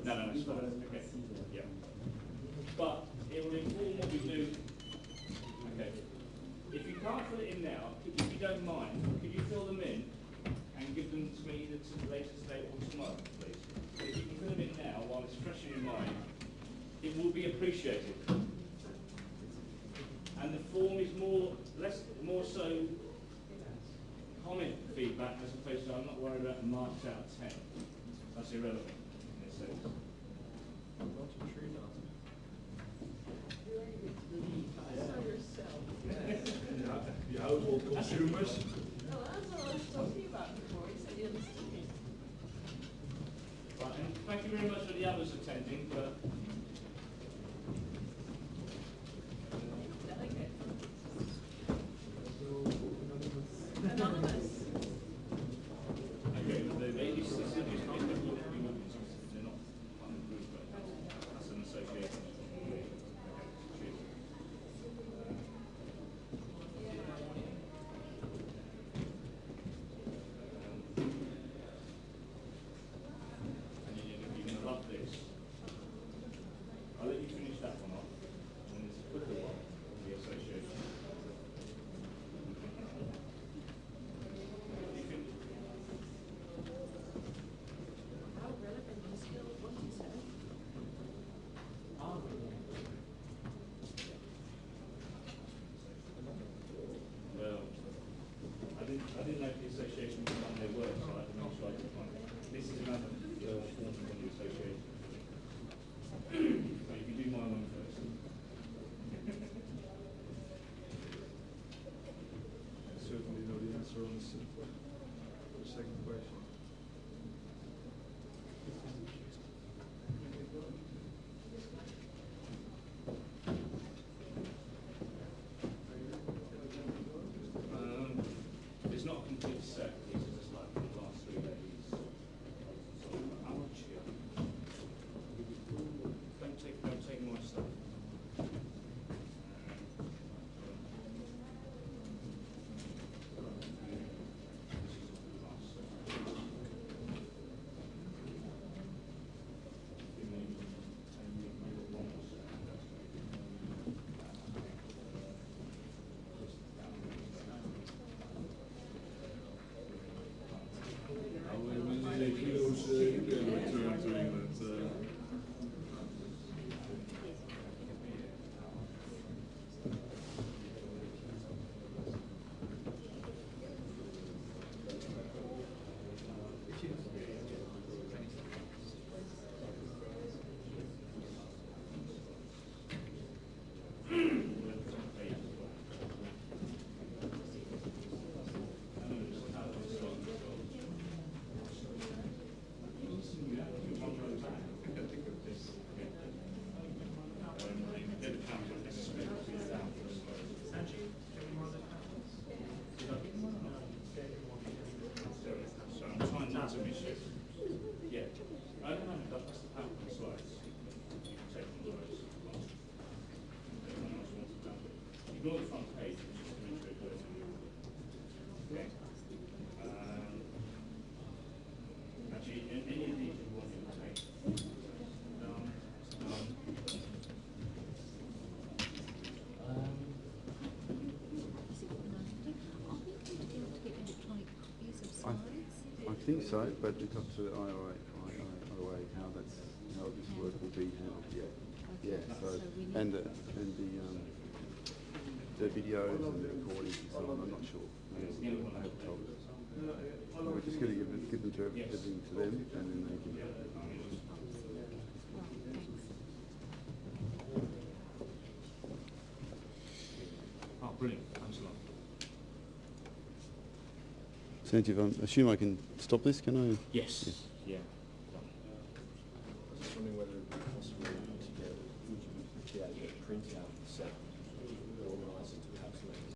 S2: No, it's fine. Okay. Yeah. But it will inform what we do. Okay. If you can't fill it in now, if you don't mind, could you fill them in and give them to me either later today or tomorrow, please? If you can fill them in now while it's fresh in your mind, it will be appreciated. And the form is more so comment feedback as opposed to I'm not worried about the marks out of 10. That's irrelevant in this sense.
S4: The household consumers.
S5: No, that's what I was talking about before. You said you understood me.
S2: Right, and thank you very much for the others attending, but
S5: Anonymous.
S2: okay, but they're not one group, but that's an association. Okay, cheers. And you're going to love this. I'll let you finish that one off, and there's a quicker one from the association.
S5: How relevant is skill? What you said?
S2: Well, I didn't know if the association was on their work, so I had to make sure I could find it. This is another form from the association. But if you do my one first.
S4: I certainly know the answer on the second question.
S2: It's not a complete set. These are just like the last 3 days. Don't take my stuff. This is all the last set. ignore the front page, which is coming through first. Okay. Actually, any of these you want to take.
S1: I think so, but it's up to IOA how this work will be handled. Yeah. So and the videos and the recordings and so on. I'm not sure. I haven't told them. We're just going to give them to everything to them, and then they can.
S2: Oh, brilliant. Thanks a lot.
S1: Sanjiv, I assume I can stop this, can I?
S2: Yes. Yeah.
S8: I was just wondering whether it would be possible to get a printout set